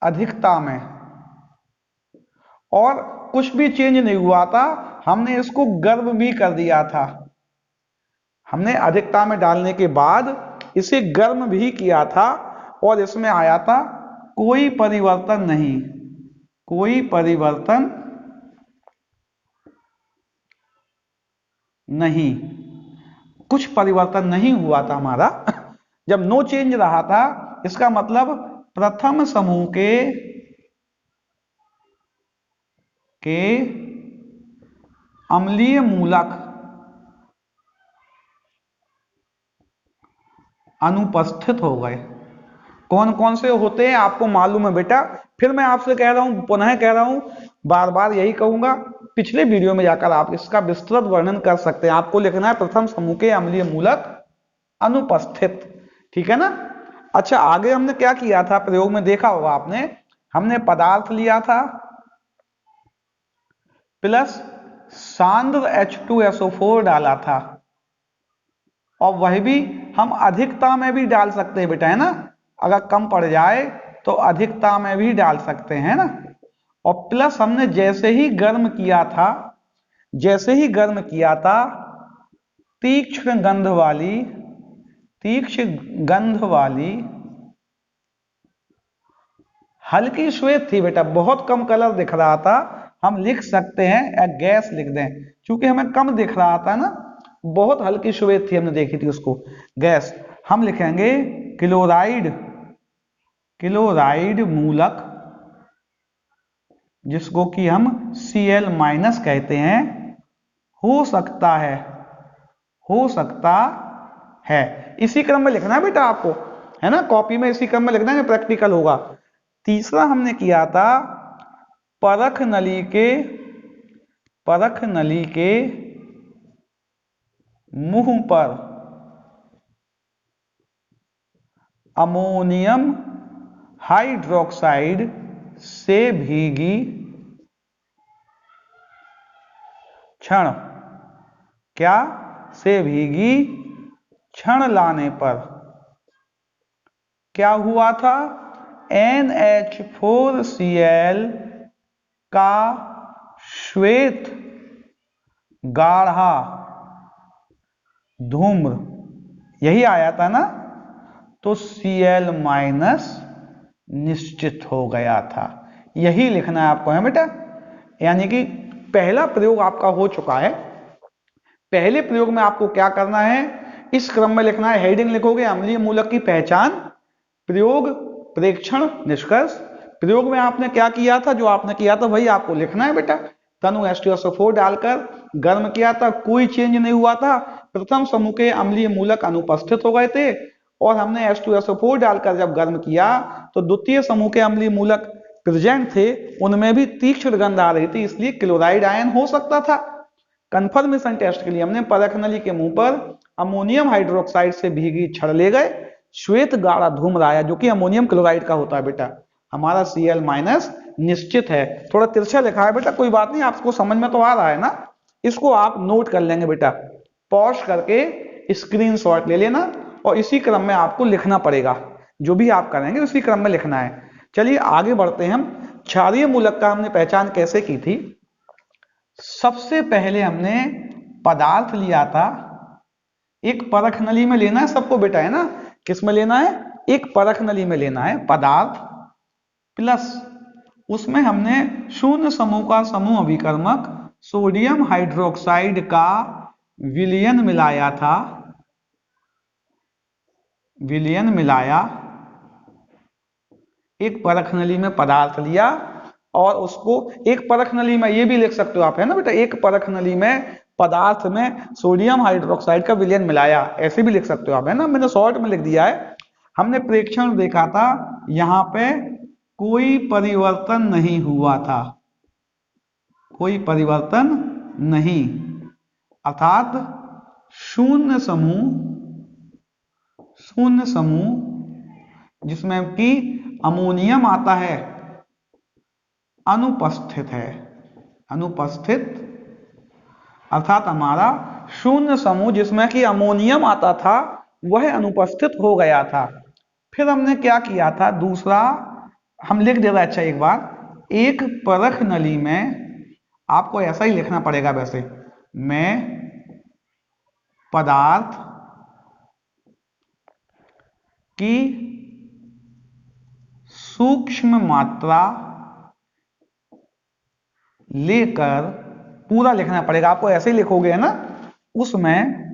Speaker 1: अधिकता में, और कुछ भी चेंज नहीं हुआ था। हमने इसको गर्म भी कर दिया था। हमने अधिकता में डालने के बाद इसे गर्म भी किया था और इसमें आया था कोई परिवर्तन नहीं, कोई परिवर्तन नहीं, कुछ परिवर्तन नहीं हुआ था हमारा। जब नो चेंज रहा था, इसका मतलब प्रथम समूह के अम्लीय मूलक अनुपस्थित हो गए। कौन कौन से होते हैं आपको मालूम है बेटा। फिर मैं आपसे कह रहा हूं, पुनः कह रहा हूं, बार बार यही कहूंगा, पिछले वीडियो में जाकर आप इसका विस्तृत वर्णन कर सकते हैं। आपको लिखना है प्रथम समूह के अम्लीय मूलक अनुपस्थित, ठीक है ना। अच्छा, आगे हमने क्या किया था, प्रयोग में देखा होगा आपने, हमने पदार्थ लिया था प्लस सांद्र H2SO4 डाला था, और वह भी हम अधिकता में भी डाल सकते हैं बेटा, है ना। अगर कम पड़ जाए तो अधिकता में भी डाल सकते हैं ना। और प्लस हमने जैसे ही गर्म किया था, जैसे ही गर्म किया था, तीक्ष्ण गंध वाली हल्की श्वेत थी बेटा, बहुत कम कलर दिख रहा था। हम लिख सकते हैं गैस लिख दें, क्योंकि हमें कम दिख रहा था ना, बहुत हल्की श्वेत थी, हमने देखी थी उसको, गैस। हम लिखेंगे क्लोराइड मूलक, जिसको कि हम Cl- कहते हैं, हो सकता है। इसी क्रम में लिखना है बेटा आपको, है ना, कॉपी में इसी क्रम में लिखना है, प्रैक्टिकल होगा। तीसरा हमने किया था परख नली के मुंह पर अमोनियम हाइड्रोक्साइड से भीगी क्षण लाने पर क्या हुआ था, NH4Cl का श्वेत गाढ़ा धूम्र, यही आया था ना, तो Cl- निश्चित हो गया था। यही लिखना है आपको, है बेटा। यानी कि पहला प्रयोग आपका हो चुका है। पहले प्रयोग में आपको क्या करना है, इस क्रम में लिखना है। हेडिंग लिखोगे अम्लीय मूलक की पहचान, प्रयोग, प्रेक्षण, निष्कर्ष। प्रयोग में आपने क्या किया था, जो आपने किया था वही आपको लिखना है बेटा। तनु H2SO4 डालकर गर्म किया था, कोई चेंज नहीं हुआ था, प्रथम समूह के अम्लीय मूलक अनुपस्थित हो गए थे। और हमने H2SO4 डालकर जब गर्म किया तो द्वितीय समूह के अम्लीय मूलक प्रेजेंट थे, उनमें भी तीक्ष्ण गंध आ रही थी, इसलिए क्लोराइड आयन हो सकता था। कंफर्मेशन टेस्ट के लिए हमने परख नली के मुंह पर अमोनियम हाइड्रोक्साइड से भीगी छड़ ले गए, श्वेत गाढ़ा धूम्र आया, जो कि अमोनियम क्लोराइड का होता है बेटा। हमारा Cl- निश्चित है। थोड़ा तिरछा लिखा है बेटा, कोई बात नहीं, आपको समझ में तो आ रहा है ना। इसको आप नोट कर लेंगे बेटा, पॉज करके स्क्रीनशॉट ले लेना और इसी क्रम में आपको लिखना पड़ेगा। जो भी आप करेंगे उसी क्रम में लिखना है। चलिए आगे बढ़ते हैं हम। क्षारीय मूलक का हमने पहचान कैसे की थी। सबसे पहले हमने पदार्थ लिया था, एक परख नली में लेना है सबको बेटा, है ना। किस में लेना है? एक परख नली में लेना है पदार्थ, प्लस उसमें हमने शून्य समूह का समूह अभिकर्मक सोडियम हाइड्रोक्साइड का विलयन मिलाया था, विलयन मिलाया। एक परख नली में पदार्थ लिया और उसको एक परख नली में, ये भी लिख सकते हो आप, है ना बेटा, एक परख नली में पदार्थ में सोडियम हाइड्रोक्साइड का विलयन मिलाया, ऐसे भी लिख सकते हो आप, है ना। मैंने शॉर्ट में लिख दिया है। हमने प्रेक्षण देखा था, यहां पे कोई परिवर्तन नहीं हुआ था, कोई परिवर्तन नहीं, अर्थात शून्य समूह जिसमें कि अमोनियम आता है अनुपस्थित है, अनुपस्थित, अर्थात हमारा शून्य समूह जिसमें कि अमोनियम आता था वह अनुपस्थित हो गया था। फिर हमने क्या किया था, दूसरा हम लिख दे रहे, अच्छा एक बार, एक परख नली में, आपको ऐसा ही लिखना पड़ेगा वैसे, में पदार्थ की सूक्ष्म मात्रा लेकर, पूरा लिखना पड़ेगा आपको, ऐसे ही लिखोगे, है ना। उसमें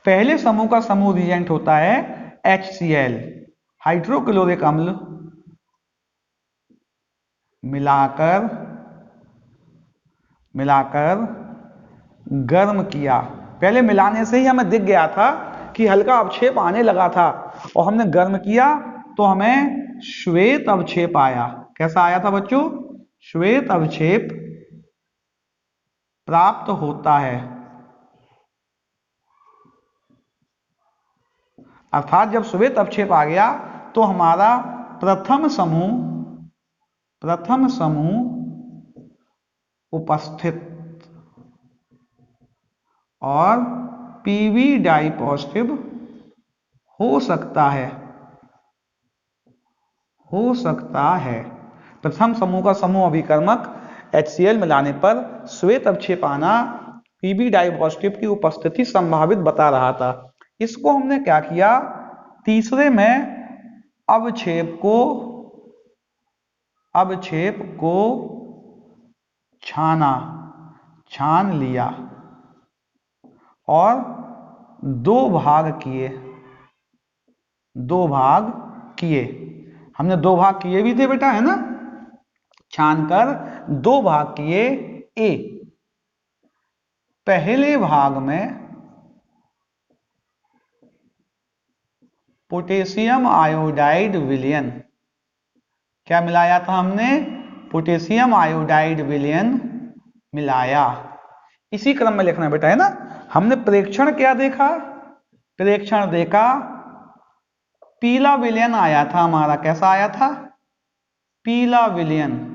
Speaker 1: पहले समूह का समूह रिएजेंट होता है HCl, हाइड्रोक्लोरिक अम्ल, मिलाकर गर्म किया। पहले मिलाने से ही हमें दिख गया था कि हल्का अवक्षेप आने लगा था, और हमने गर्म किया तो हमें श्वेत अवक्षेप आया। कैसा आया था बच्चों? श्वेत अवक्षेप प्राप्त होता है। अर्थात जब श्वेत अवक्षेप आ गया तो हमारा प्रथम समूह उपस्थित और पीवी डाई पॉजिटिव हो सकता है। प्रथम समूह का समूह अभिकर्मक HCl मिलाने पर श्वेत अवक्षेप आना पीवी डाई पॉजिटिव की उपस्थिति संभावित बता रहा था। इसको हमने क्या किया, तीसरे में अवक्षेप को छान लिया और दो भाग किए। हमने दो भाग किए भी थे बेटा, है ना, छानकर दो भाग किए। ए, पहले भाग में पोटेशियम आयोडाइड विलयन, क्या मिलाया था हमने? पोटेशियम आयोडाइड विलयन मिलाया। इसी क्रम में लिखना बेटा, है ना। हमने प्रेक्षण क्या देखा? प्रेक्षण देखा, पीला विलयन आया था हमारा। कैसा आया था? पीला विलयन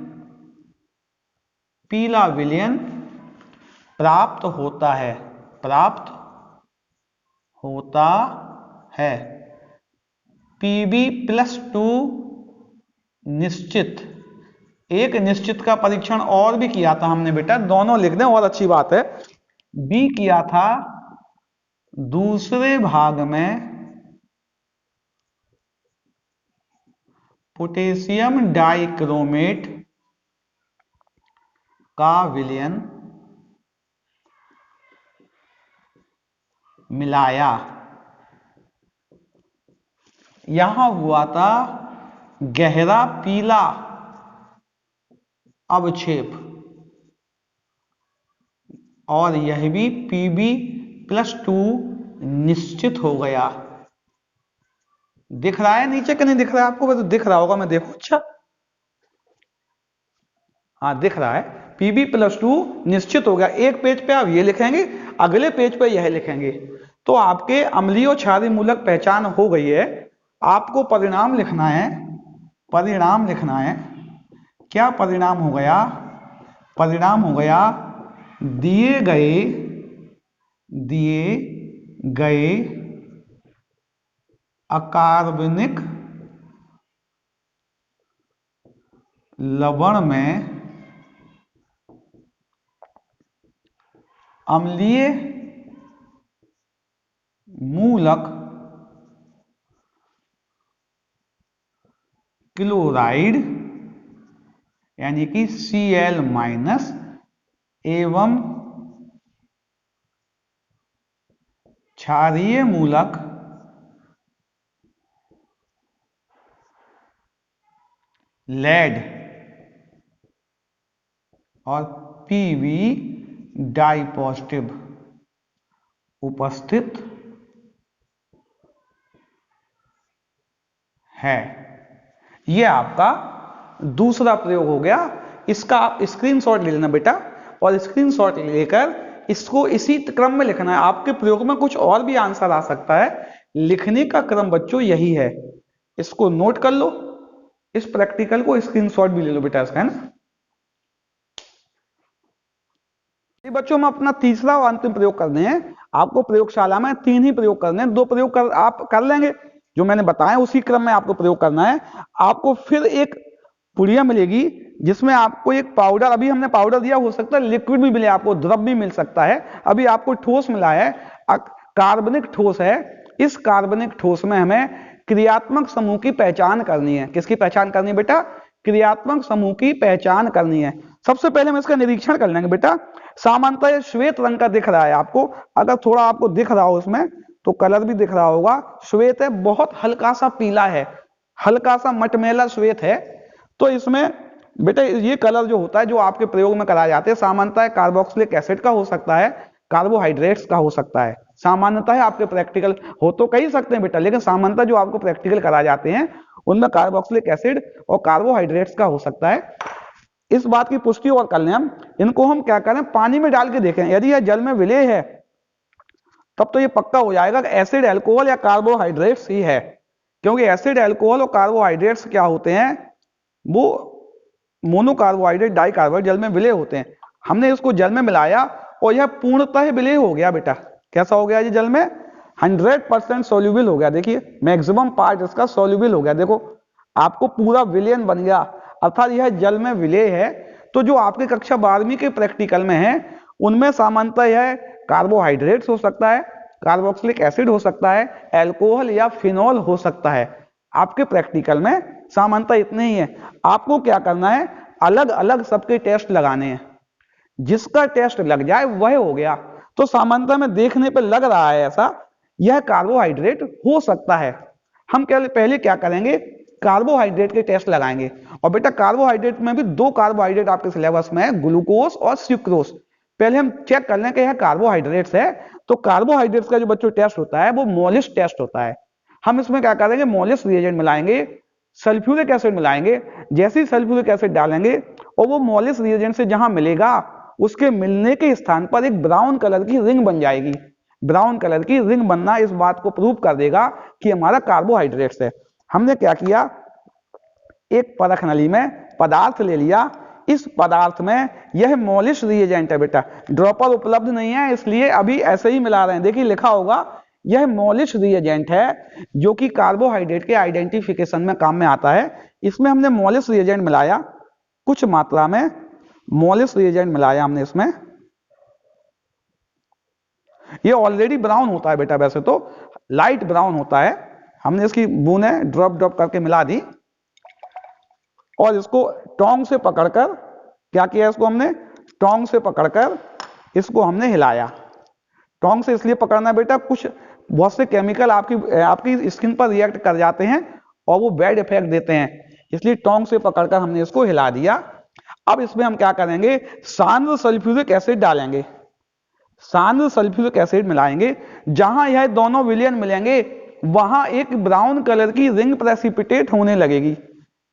Speaker 1: प्राप्त होता है। Pb+2 निश्चित, एक निश्चित का परीक्षण और भी किया था हमने बेटा, दोनों लिख दें और अच्छी बात है। बी किया था दूसरे भाग में पोटेशियम डाइक्रोमेट का विलयन मिलाया। यहां हुआ था गहरा पीला अवक्षेप और यह भी Pb+2 निश्चित हो गया। दिख रहा है नीचे कि नहीं दिख रहा है आपको? वैसे दिख रहा होगा, मैं देखो, अच्छा हाँ दिख रहा है। Pb+2 निश्चित हो गया। एक पेज पे आप ये लिखेंगे, अगले पेज पे यह लिखेंगे, तो आपके अम्लीय और क्षारीय मूलक पहचान हो गई है। आपको परिणाम लिखना है, परिणाम लिखना है। क्या परिणाम हो गया? परिणाम हो गया दिए गए अकार्बनिक लवण में अम्लीय मूलक क्लोराइड यानी कि Cl- एवं क्षारीय मूलक लेड और Pb डाई पॉजिटिव उपस्थित है। यह आपका दूसरा प्रयोग हो गया। इसका आप स्क्रीनशॉट ले लेना बेटा, और स्क्रीनशॉट लेकर इसको इसी क्रम में लिखना है। आपके प्रयोग में कुछ और भी आंसर आ सकता है, लिखने का क्रम बच्चों यही है। इसको नोट कर लो, इस प्रैक्टिकल को स्क्रीनशॉट भी ले लो बेटा इसका, है ना। बच्चों हम अपना तीसरा और अंतिम प्रयोग करने हैं। आपको प्रयोगशाला में 3 ही प्रयोग करने हैं, 2 प्रयोग आप कर लेंगे जो मैंने बताया, उसी क्रम में आपको प्रयोग करना है। आपको फिर एक पुड़िया मिलेगी जिसमें आपको एक पाउडर, अभी हमने पाउडर दिया, हो सकता है लिक्विड भी मिले आपको, द्रव भी मिल सकता है। अभी आपको ठोस मिला है, कार्बनिक ठोस है। इस कार्बनिक ठोस में हमें क्रियात्मक समूह की पहचान करनी है। किसकी पहचान करनी है बेटा? क्रियात्मक समूह की पहचान करनी है। सबसे पहले हम इसका निरीक्षण कर लेंगे बेटा। सामान्यतः श्वेत रंग का दिख रहा है आपको, अगर थोड़ा आपको दिख रहा हो इसमें तो कलर भी दिख रहा होगा, श्वेत है, बहुत हल्का सा पीला है, हल्का सा मटमैला श्वेत है। तो इसमें बेटा ये कलर जो होता है, जो आपके प्रयोग में कराए जाते हैं, सामान्यतः कार्बोक्सिलिक एसिड का हो सकता है, कार्बोहाइड्रेट्स का हो सकता है। सामान्यतः आपके प्रैक्टिकल हो तो कह सकते हैं बेटा, लेकिन सामान्यतः जो आपको प्रैक्टिकल कराए जाते हैं उनमें कार्बोक्सिलिक एसिड और कार्बोहाइड्रेट्स का हो सकता है। इस बात की पुष्टि और कर लें हम, इनको हम क्या करें, पानी में डाल के देखें। यदि यह जल में विलेय है तब तो ये पक्का हो जाएगा कि एसिड, अल्कोहल या कार्बोहाइड्रेट्स ही है, क्योंकि एसिड, अल्कोहल और कार्बोहाइड्रेट्स क्या होते हैं, वो मोनोकार्बोहाइड्रेट, डाइकार्बोहाइड्रेट जल में विलेय होते हैं। हमने इसको जल में मिलाया और यह पूर्णतः विलेय हो गया बेटा। कैसा हो गया ये? जल में 100% सोल्यूबल हो गया। देखिए मैक्सिमम पार्ट इसका सोल्यूबल हो गया, देखो आपको पूरा विलयन बन गया, अर्थात यह जल में विलेय है। तो जो आपके कक्षा 12वीं के प्रैक्टिकल में है उनमें सामान्यतः यह कार्बोहाइड्रेट्स हो सकता है, कार्बोक्सिलिक एसिड हो सकता है, अल्कोहल या फिनॉल हो सकता है। आपके प्रैक्टिकल में सामान्यतः इतने ही है। आपको क्या करना है, अलग अलग सबके टेस्ट लगाने हैं, जिसका टेस्ट लग जाए वह हो गया। तो सामान्यतः में देखने पे लग रहा है ऐसा, यह कार्बोहाइड्रेट हो सकता है। हम पहले क्या करेंगे, कार्बोहाइड्रेट के टेस्ट लगाएंगे। और बेटा कार्बोहाइड्रेट में भी 2 कार्बोहाइड्रेट आपके सिलेबस में है, ग्लूकोज और सुक्रोज। पहले हम चेक कर लें कि यह कार्बोहाइड्रेट्स है। तो कार्बोहाइड्रेट्स का जो बच्चों टेस्ट होता है वो मोलिस टेस्ट होता है। हम इसमें क्या करेंगे, मोलिस रिएजेंट मिलाएंगे, सल्फ्यूरिक एसिड मिलाएंगे। जैसे ही सल्फ्यूरिक एसिड डालेंगे और वो मोलिस रिएजेंट से जहां मिलेगा उसके मिलने के स्थान पर एक ब्राउन कलर की रिंग बन जाएगी। ब्राउन कलर की रिंग बनना इस बात को प्रूव कर देगा कि हमारा कार्बोहाइड्रेट्स है। हमने क्या किया, एक परख नली में पदार्थ ले लिया, इस पदार्थ में यह मोलिस रिएजेंट है बेटा, ड्रॉपर उपलब्ध नहीं है इसलिए अभी ऐसे ही मिला रहे हैं। देखिए लिखा होगा यह मोलिस रिएजेंट है जो कि कार्बोहाइड्रेट के आइडेंटिफिकेशन में काम में आता है। इसमें हमने मोलिस रिएजेंट मिलाया, कुछ मात्रा में मोलिस रिएजेंट मिलाया हमने इसमें। ये ऑलरेडी ब्राउन होता है बेटा, वैसे तो लाइट ब्राउन होता है। हमने इसकी बूंदें ड्रॉप ड्रॉप करके मिला दी और इसको टोंग से पकड़कर क्या किया, इसको हमने टोंग से पकड़कर इसको हमने हिलाया। टोंग से इसलिए पकड़ना बेटा, कुछ बहुत से केमिकल आपकी स्किन पर रिएक्ट कर जाते हैं और वो बैड इफेक्ट देते हैं, इसलिए टोंग से पकड़कर हमने इसको हिला दिया। अब इसमें हम क्या करेंगे, सांद्र सल्फ्यूरिक एसिड डालेंगे, सांद्र सल्फ्यूरिक एसिड मिलाएंगे। जहां यह दोनों विलयन मिलेंगे वहां एक ब्राउन कलर की रिंग प्रेसिपिटेट होने लगेगी।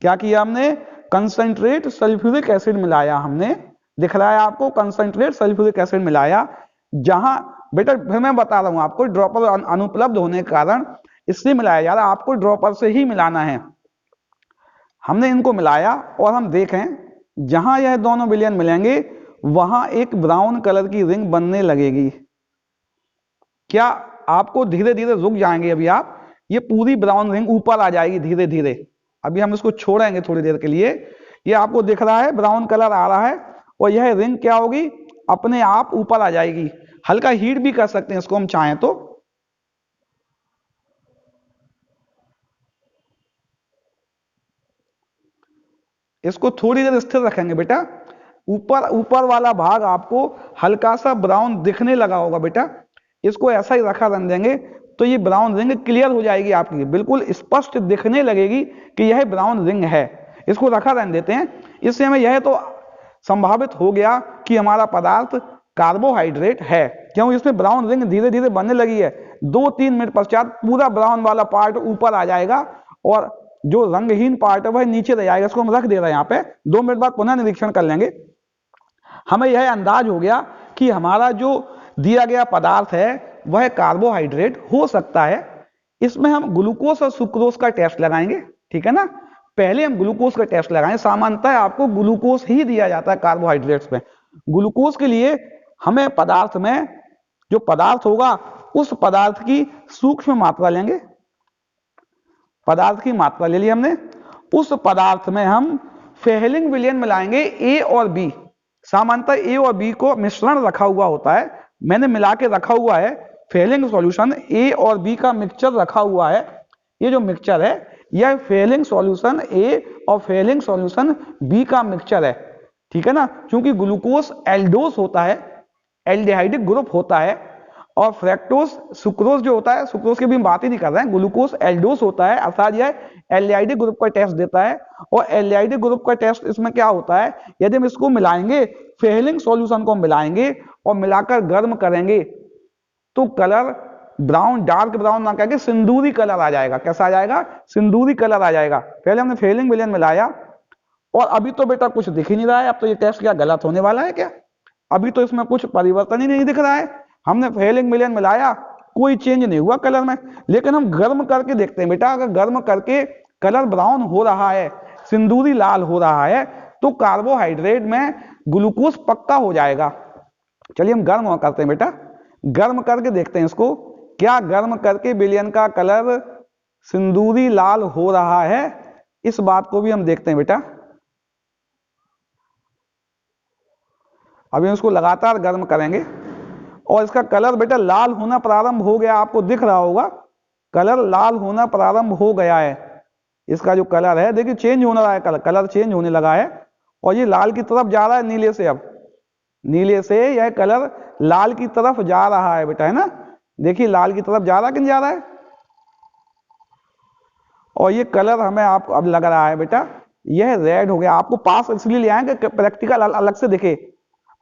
Speaker 1: क्या किया हमने, कंसंट्रेट सल्फ्यूरिक एसिड मिलाया हमने, दिख रहा है आपको, कंसंट्रेट सल्फ्यूरिक एसिड मिलाया। जहां बेटा फिर मैं बता रहा हूं आपको, ड्रॉपर अनुपलब्ध होने के कारण इससे मिलाया जा रहा है, आपको ड्रॉपर से ही मिलाना है। हमने इनको मिलाया और हम देखें जहां यह दोनों विलयन मिलेंगे वहां एक ब्राउन कलर की रिंग बनने लगेगी। क्या आपको धीरे धीरे रुक जाएंगे अभी आप, ये पूरी ब्राउन रिंग ऊपर आ जाएगी धीरे धीरे। अभी हम इसको छोड़ेंगे थोड़ी देर के लिए। ये आपको दिख रहा है ब्राउन कलर आ रहा है और यह रिंग क्या होगी, अपने आप ऊपर आ जाएगी। हल्का हीट भी कर सकते हैं इसको हम चाहें तो। इसको थोड़ी देर स्थिर रखेंगे बेटा। ऊपर ऊपर वाला भाग आपको हल्का सा ब्राउन दिखने लगा होगा बेटा, इसको ऐसा ही रखा रहने देंगे तो ये ब्राउन रिंग क्लियर हो जाएगी आपकी, बिल्कुल स्पष्ट दिखने लगेगी कि यह ब्राउन रिंग है। इसको रखा रहने देते हैं। इससे हमें यह तो संभावित हो गया कि हमारा पदार्थ कार्बोहाइड्रेट है, क्यों इसमें ब्राउन रिंग धीरे धीरे बनने लगी है। 2-3 मिनट पश्चात पूरा ब्राउन वाला पार्ट ऊपर आ जाएगा और जो रंगहीन पार्ट है वह नीचे रह जाएगा। इसको हम रख दे रहे हैं यहाँ पे, 2 मिनट बाद पुनः निरीक्षण कर लेंगे। हमें यह अंदाज हो गया कि हमारा जो दिया गया पदार्थ है वह कार्बोहाइड्रेट हो सकता है। इसमें हम ग्लूकोज और सुक्रोज का टेस्ट लगाएंगे, ठीक है ना। पहले हम ग्लूकोज का टेस्ट लगाएंगे। सामान्यतः आपको ग्लूकोज ही दिया जाता है कार्बोहाइड्रेट्स में। ग्लूकोज के लिए हमें पदार्थ में जो पदार्थ होगा उस पदार्थ की सूक्ष्म मात्रा लेंगे। पदार्थ की मात्रा ले ली हमने, उस पदार्थ में हम फेहलिंग विलयन मिलाएंगे ए और बी। सामान्यतः ए और बी को मिश्रण रखा हुआ होता है, मैंने मिला के रखा हुआ है। फेलिंग सॉल्यूशन ए और बी का मिक्सचर रखा हुआ है। ये जो मिक्सचर है यह फेलिंग सॉल्यूशन ए और फेलिंग सॉल्यूशन बी का मिक्सचर है, ठीक है ना। क्योंकि ग्लूकोज एल्डोस होता है, एल्डिहाइडिक ग्रुप होता है, और फ्रैक्टोज सुक्रोज जो होता है, सुक्रोज की भी हम बात ही नहीं कर रहे हैं, ग्लूकोज एल्डोस होता है, अर्थात यह एल्डिहाइडिक ग्रुप का टेस्ट देता है। और एल्डिहाइडिक ग्रुप का टेस्ट इसमें क्या होता है, यदि हम इसको मिलाएंगे, फेलिंग सॉल्यूशन को मिलाएंगे और मिलाकर गर्म करेंगे तो कलर ब्राउन, डार्क ब्राउन ना कहकर सिंदूरी कलर आ जाएगा। कैसा आ जाएगा, सिंदूरी कलर आ जाएगा। पहले हमने फेलिंग विलयन मिलाया और अभी तो बेटा कुछ दिख ही नहीं रहा है। अब तो ये टेस्ट क्या गलत होने वाला है क्या, अभी तो इसमें कुछ परिवर्तन ही नहीं दिख रहा है। हमने फेलिंग विलयन मिलाया, कोई चेंज नहीं हुआ कलर में। लेकिन हम गर्म करके देखते हैं बेटा, अगर गर्म करके कलर ब्राउन हो रहा है, सिंदूरी लाल हो रहा है, तो कार्बोहाइड्रेट में ग्लूकोज पक्का हो जाएगा। चलिए हम गर्म करते हैं बेटा, गर्म करके देखते हैं इसको। क्या गर्म करके विलयन का कलर सिंदूरी लाल हो रहा है, इस बात को भी हम देखते हैं बेटा। अभी इसको लगातार गर्म करेंगे और इसका कलर बेटा लाल होना प्रारंभ हो गया। आपको दिख रहा होगा कलर लाल होना प्रारंभ हो गया है। इसका जो कलर है देखिए चेंज होने रहा है, कलर चेंज होने लगा है और ये लाल की तरफ जा रहा है नीले से। अब नीले से यह कलर लाल की तरफ जा रहा है बेटा, है ना। देखिए लाल की तरफ जा रहा है कि नहीं जा रहा है। और ये कलर हमें आप अब लग रहा है बेटा यह रेड हो गया। आपको पास इसलिए ले आए कि प्रैक्टिकल अलग से दिखे।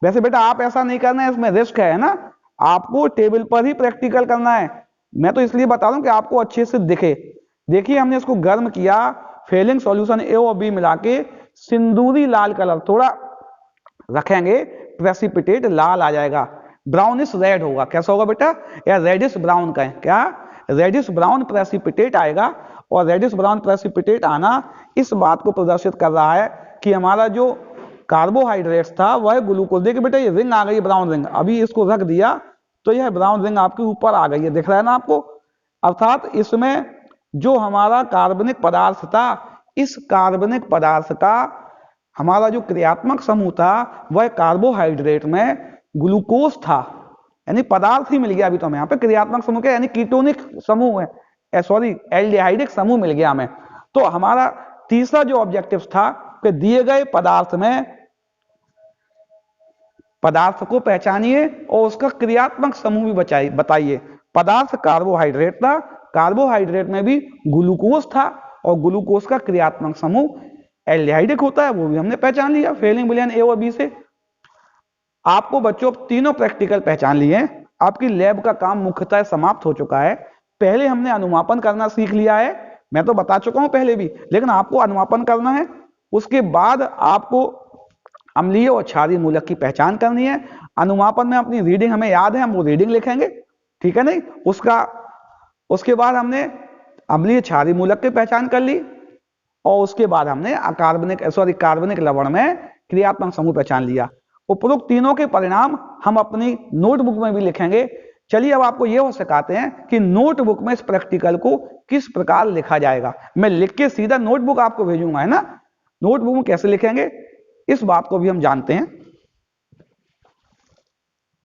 Speaker 1: वैसे बेटा आप ऐसा नहीं करना है, इसमें रिस्क है ना, आपको टेबल पर ही प्रैक्टिकल करना है। मैं तो इसलिए बता रहा हूं कि आपको अच्छे से दिखे। देखिए हमने इसको गर्म किया, फेलिंग सॉल्यूशन ए और बी मिला के सिंदूरी लाल कलर, थोड़ा रखेंगे प्रेसिपिटेट लाल आ जाएगा, ब्राउनिश रेड होगा। कैसा होगा बेटा, या रेडिश ब्राउन का है, क्या रेडिश ब्राउन प्रेसिपिटेट आएगा। और रेडिश ब्राउन प्रेसिपिटेट आना इस बात को प्रदर्शित कर रहा है कि हमारा जो कार्बोहाइड्रेट्स था वह ग्लूकोज। देखिए बेटा ये रिंग आ गई ब्राउन रिंग, अभी इसको रख दिया तो यह ब्राउन रिंग आपके ऊपर आ गई है, दिख रहा है ना आपको। अर्थात इसमें जो हमारा कार्बनिक पदार्थ था, इस कार्बनिक पदार्थ का हमारा जो क्रियात्मक समूह था वह कार्बोहाइड्रेट में ग्लूकोज था, यानी पदार्थ ही मिल गया। अभी तो हमें यहाँ पे क्रियात्मक समूह के यानी कीटोनिक समूह है, सॉरी एल्डिहाइडिक समूह मिल गया हमें। तो हमारा तीसरा जो ऑब्जेक्टिव था कि दिए गए पदार्थ में पदार्थ को पहचानिए और उसका क्रियात्मक समूह भी बताइए। पदार्थ कार्बोहाइड्रेट था, कार्बोहाइड्रेट में भी ग्लूकोज था और ग्लूकोज का क्रियात्मक समूह एल्डिहाइडिक होता है, वो भी हमने पहचान लिया फेलिंग विलयन ए और बी से। आपको बच्चों तीनों प्रैक्टिकल पहचान लिए, आपकी लैब का काम मुख्यतः समाप्त हो चुका है। पहले हमने अनुमापन करना सीख लिया है, मैं तो बता चुका हूं पहले भी, लेकिन आपको अनुमापन करना है। उसके बाद आपको अम्लीय और क्षारीय मूलक की पहचान करनी है। अनुमापन में अपनी रीडिंग हमें याद है, हम वो रीडिंग लिखेंगे, ठीक है नहीं। उसके बाद हमने अम्लीय क्षारीय मूलक की पहचान कर ली और उसके बाद हमने कार्बनिक लवण में क्रियात्मक समूह पहचान लिया। उपरोक्त तीनों के परिणाम हम अपनी नोटबुक में भी लिखेंगे। चलिए अब आपको यह सिखाते हैं कि नोटबुक में इस प्रैक्टिकल को किस प्रकार लिखा जाएगा। मैं लिख के सीधा नोटबुक आपको भेजूंगा, है ना। नोटबुक में कैसे लिखेंगे इस बात को भी हम जानते हैं।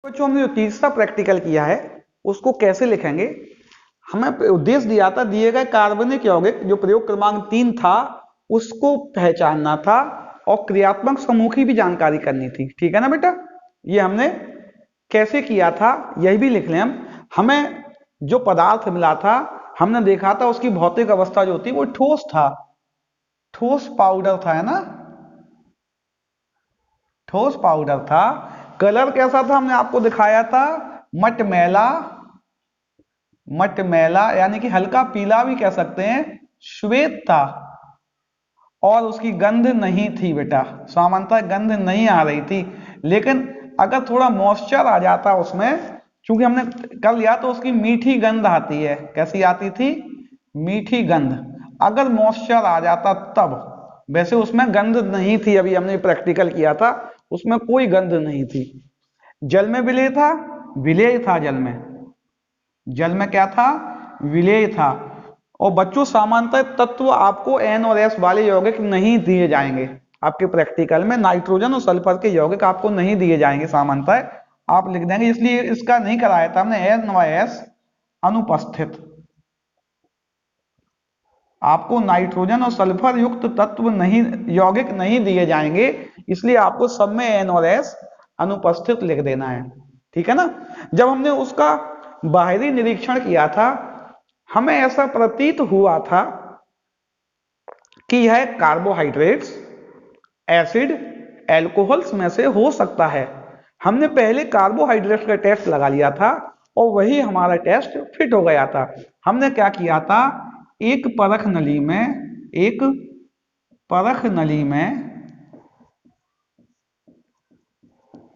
Speaker 1: बच्चों, हमने जो तीसरा प्रैक्टिकल किया है उसको कैसे लिखेंगे, हमें उद्देश्य दिया था, दिए गए कार्बनिक यौगिक जो प्रयोग क्रमांक 3 था उसको पहचानना था और क्रियात्मक समूह की भी जानकारी करनी थी। ठीक है ना बेटा। ये हमने कैसे किया था यही भी लिख लें हम। हमें जो पदार्थ मिला था हमने देखा था उसकी भौतिक अवस्था जो थी वो ठोस था, ठोस पाउडर था, है ना, ठोस पाउडर था। कलर कैसा था हमने आपको दिखाया था, मटमैला, मटमैला यानी कि हल्का पीला भी कह सकते हैं, श्वेत था और उसकी गंध नहीं थी बेटा, सामान्यतः गंध नहीं आ रही थी। लेकिन अगर थोड़ा मॉइस्चर आ जाता उसमें, क्योंकि हमने कर लिया तो उसकी मीठी गंध आती है। कैसी आती थी, मीठी गंध। अगर मॉइस्चर आ जाता तब, वैसे उसमें गंध नहीं थी, अभी हमने प्रैक्टिकल किया था उसमें कोई गंध नहीं थी। जल में विलेय था, विलेय था जल में, जल में क्या था, विलेय था। और बच्चों सामान्यतः तत्व आपको N और S वाले यौगिक नहीं दिए जाएंगे आपके प्रैक्टिकल में, नाइट्रोजन और सल्फर के यौगिक आपको नहीं दिए जाएंगे, सामान्यतः आप लिख देंगे, इसलिए इसका नहीं कराया था हमने। N और S अनुपस्थित, आपको नाइट्रोजन और सल्फर युक्त तत्व नहीं, यौगिक नहीं दिए जाएंगे, इसलिए आपको सब में N और S अनुपस्थित लिख देना है। ठीक है ना। जब हमने उसका बाहरी निरीक्षण किया था हमें ऐसा प्रतीत हुआ था कि यह कार्बोहाइड्रेट्स, एसिड, एल्कोहल्स में से हो सकता है। हमने पहले कार्बोहाइड्रेट्स का टेस्ट लगा लिया था और वही हमारा टेस्ट फिट हो गया था। हमने क्या किया था, एक परख नली में, एक परख नली में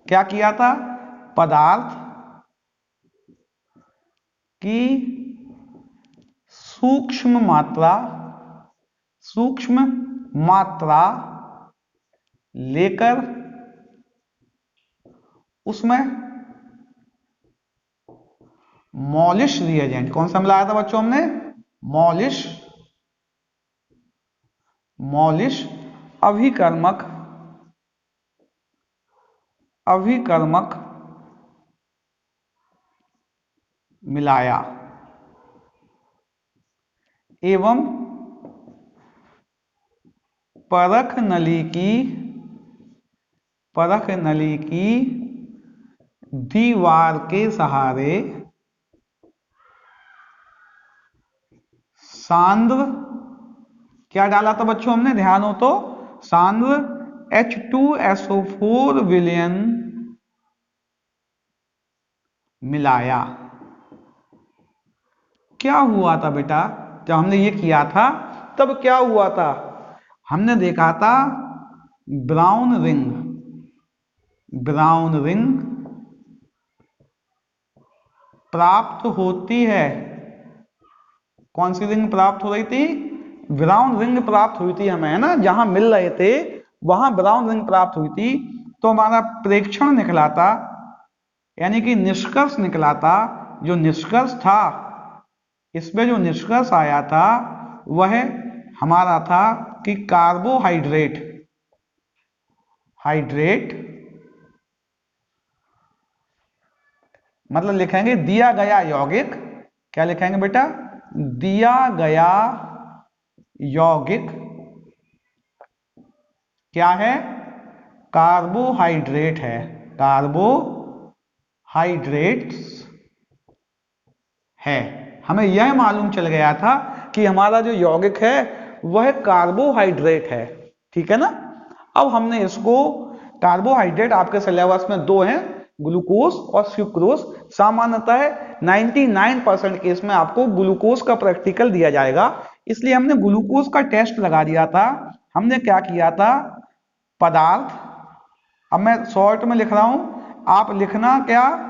Speaker 1: क्या किया था, पदार्थ की सूक्ष्म मात्रा लेकर उसमें मॉलिश रिएजेंट, कौन सा मिलाया था बच्चों हमने, मॉलिश अभिकर्मक मिलाया एवं परख नली की दीवार के सहारे सांद्र, क्या डाला था बच्चों हमने, ध्यान हो तो, सांद्र H2SO4 विलयन मिलाया। क्या हुआ था बेटा, जब हमने ये किया था तब क्या हुआ था, हमने देखा था ब्राउन रिंग प्राप्त होती है। कौन सी रिंग प्राप्त हो रही थी, ब्राउन रिंग प्राप्त हुई थी हमें, है ना, जहां मिल रहे थे वहां ब्राउन रिंग प्राप्त हुई थी। तो हमारा प्रेक्षण निकला था, यानी कि निष्कर्ष निकला था, जो निष्कर्ष था इसमें, जो निष्कर्ष आया था वह हमारा था कि कार्बोहाइड्रेट मतलब लिखेंगे दिया गया यौगिक, क्या लिखेंगे बेटा, दिया गया यौगिक क्या है, कार्बोहाइड्रेट है, कार्बोहाइड्रेट्स है। हमें यह मालूम चल गया था कि हमारा जो यौगिक है वह कार्बोहाइड्रेट है। ठीक है ना। अब हमने इसको, कार्बोहाइड्रेट आपके सिलेबस में दो हैं, ग्लूकोज और सुक्रोज। सामान्यतः 99% केस में आपको ग्लूकोज का प्रैक्टिकल दिया जाएगा, इसलिए हमने ग्लूकोज का टेस्ट लगा दिया था। हमने क्या किया था, पदार्थ, अब मैं शॉर्ट में लिख रहा हूं, आप लिखना क्या,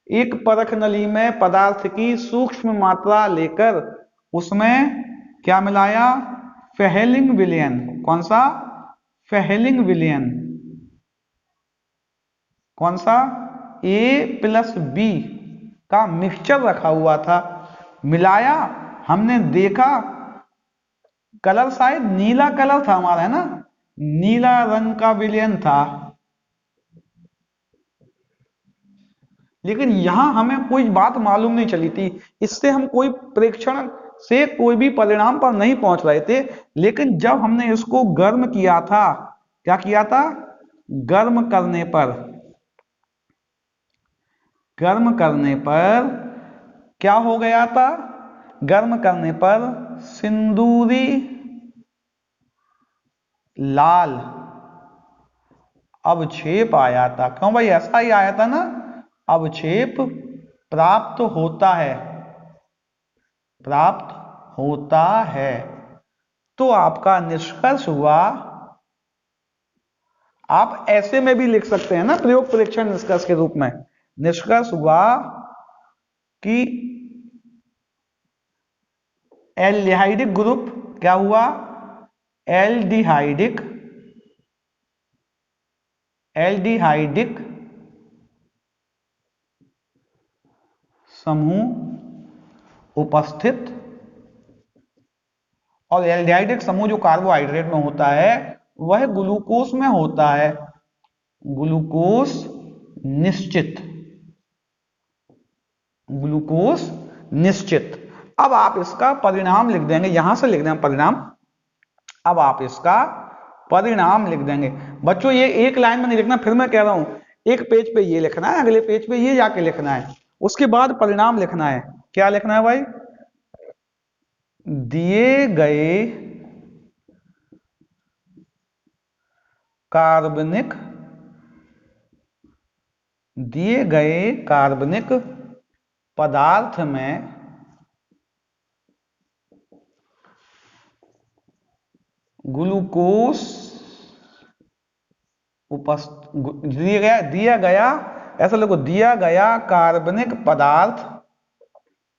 Speaker 1: एक परख नली में पदार्थ की सूक्ष्म मात्रा लेकर उसमें क्या मिलाया, फेहेलिंग विलयन। कौन सा, फेहेलिंग विलयन। कौन सा, A+B का मिक्सचर रखा हुआ था, मिलाया, हमने देखा, कलर शायद नीला कलर था हमारा, है ना, नीला रंग का विलयन था। लेकिन यहां हमें कोई बात मालूम नहीं चली थी, इससे हम कोई प्रेक्षण से कोई भी परिणाम पर नहीं पहुंच रहे थे। लेकिन जब हमने इसको गर्म किया था, क्या किया था, गर्म करने पर, गर्म करने पर क्या हो गया था, गर्म करने पर सिंदूरी लाल अवक्षेप आया था। क्यों भाई, ऐसा ही आया था ना, अवक्षेप प्राप्त होता है, प्राप्त होता है। तो आपका निष्कर्ष हुआ, आप ऐसे में भी लिख सकते हैं ना, प्रयोग परीक्षण निष्कर्ष के रूप में। निष्कर्ष हुआ कि एल्डिहाइडिक ग्रुप क्या हुआ, एल्डिहाइडिक, एल्डिहाइडिक समूह उपस्थित, और एल्डिहाइडिक समूह जो कार्बोहाइड्रेट में होता है वह ग्लूकोज में होता है, ग्लूकोज निश्चित, ग्लूकोज निश्चित। अब आप इसका परिणाम लिख देंगे, यहां से लिख देंगे परिणाम। अब आप इसका परिणाम लिख देंगे। बच्चों ये एक लाइन में नहीं लिखना, फिर मैं कह रहा हूं, एक पेज पे ये लिखना है, अगले पेज पे ये जाके लिखना है, उसके बाद परिणाम लिखना है। क्या लिखना है भाई, दिए गए कार्बनिक, दिए गए कार्बनिक पदार्थ में ग्लूकोज दिया गया, ऐसा लिखो, दिया गया कार्बनिक पदार्थ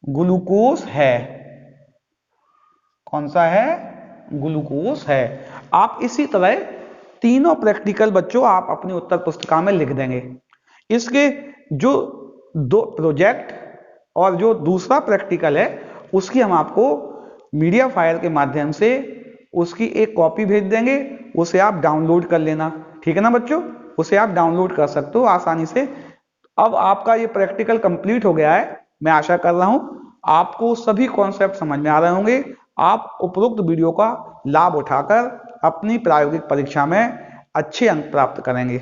Speaker 1: ग्लूकोज है। कौन सा है, ग्लूकोज है। आप इसी तरह तीनों प्रैक्टिकल बच्चों आप अपनी उत्तर पुस्तिका में लिख देंगे। इसके जो दो प्रोजेक्ट और जो दूसरा प्रैक्टिकल है उसकी हम आपको मीडिया फाइल के माध्यम से उसकी एक कॉपी भेज देंगे, उसे आप डाउनलोड कर लेना। ठीक है ना बच्चों, उसे आप डाउनलोड कर सकते हो आसानी से। अब आपका ये प्रैक्टिकल कंप्लीट हो गया है। मैं आशा कर रहा हूं आपको सभी कॉन्सेप्ट समझ में आ रहे होंगे। आप उपरोक्त वीडियो का लाभ उठाकर अपनी प्रायोगिक परीक्षा में अच्छे अंक प्राप्त करेंगे।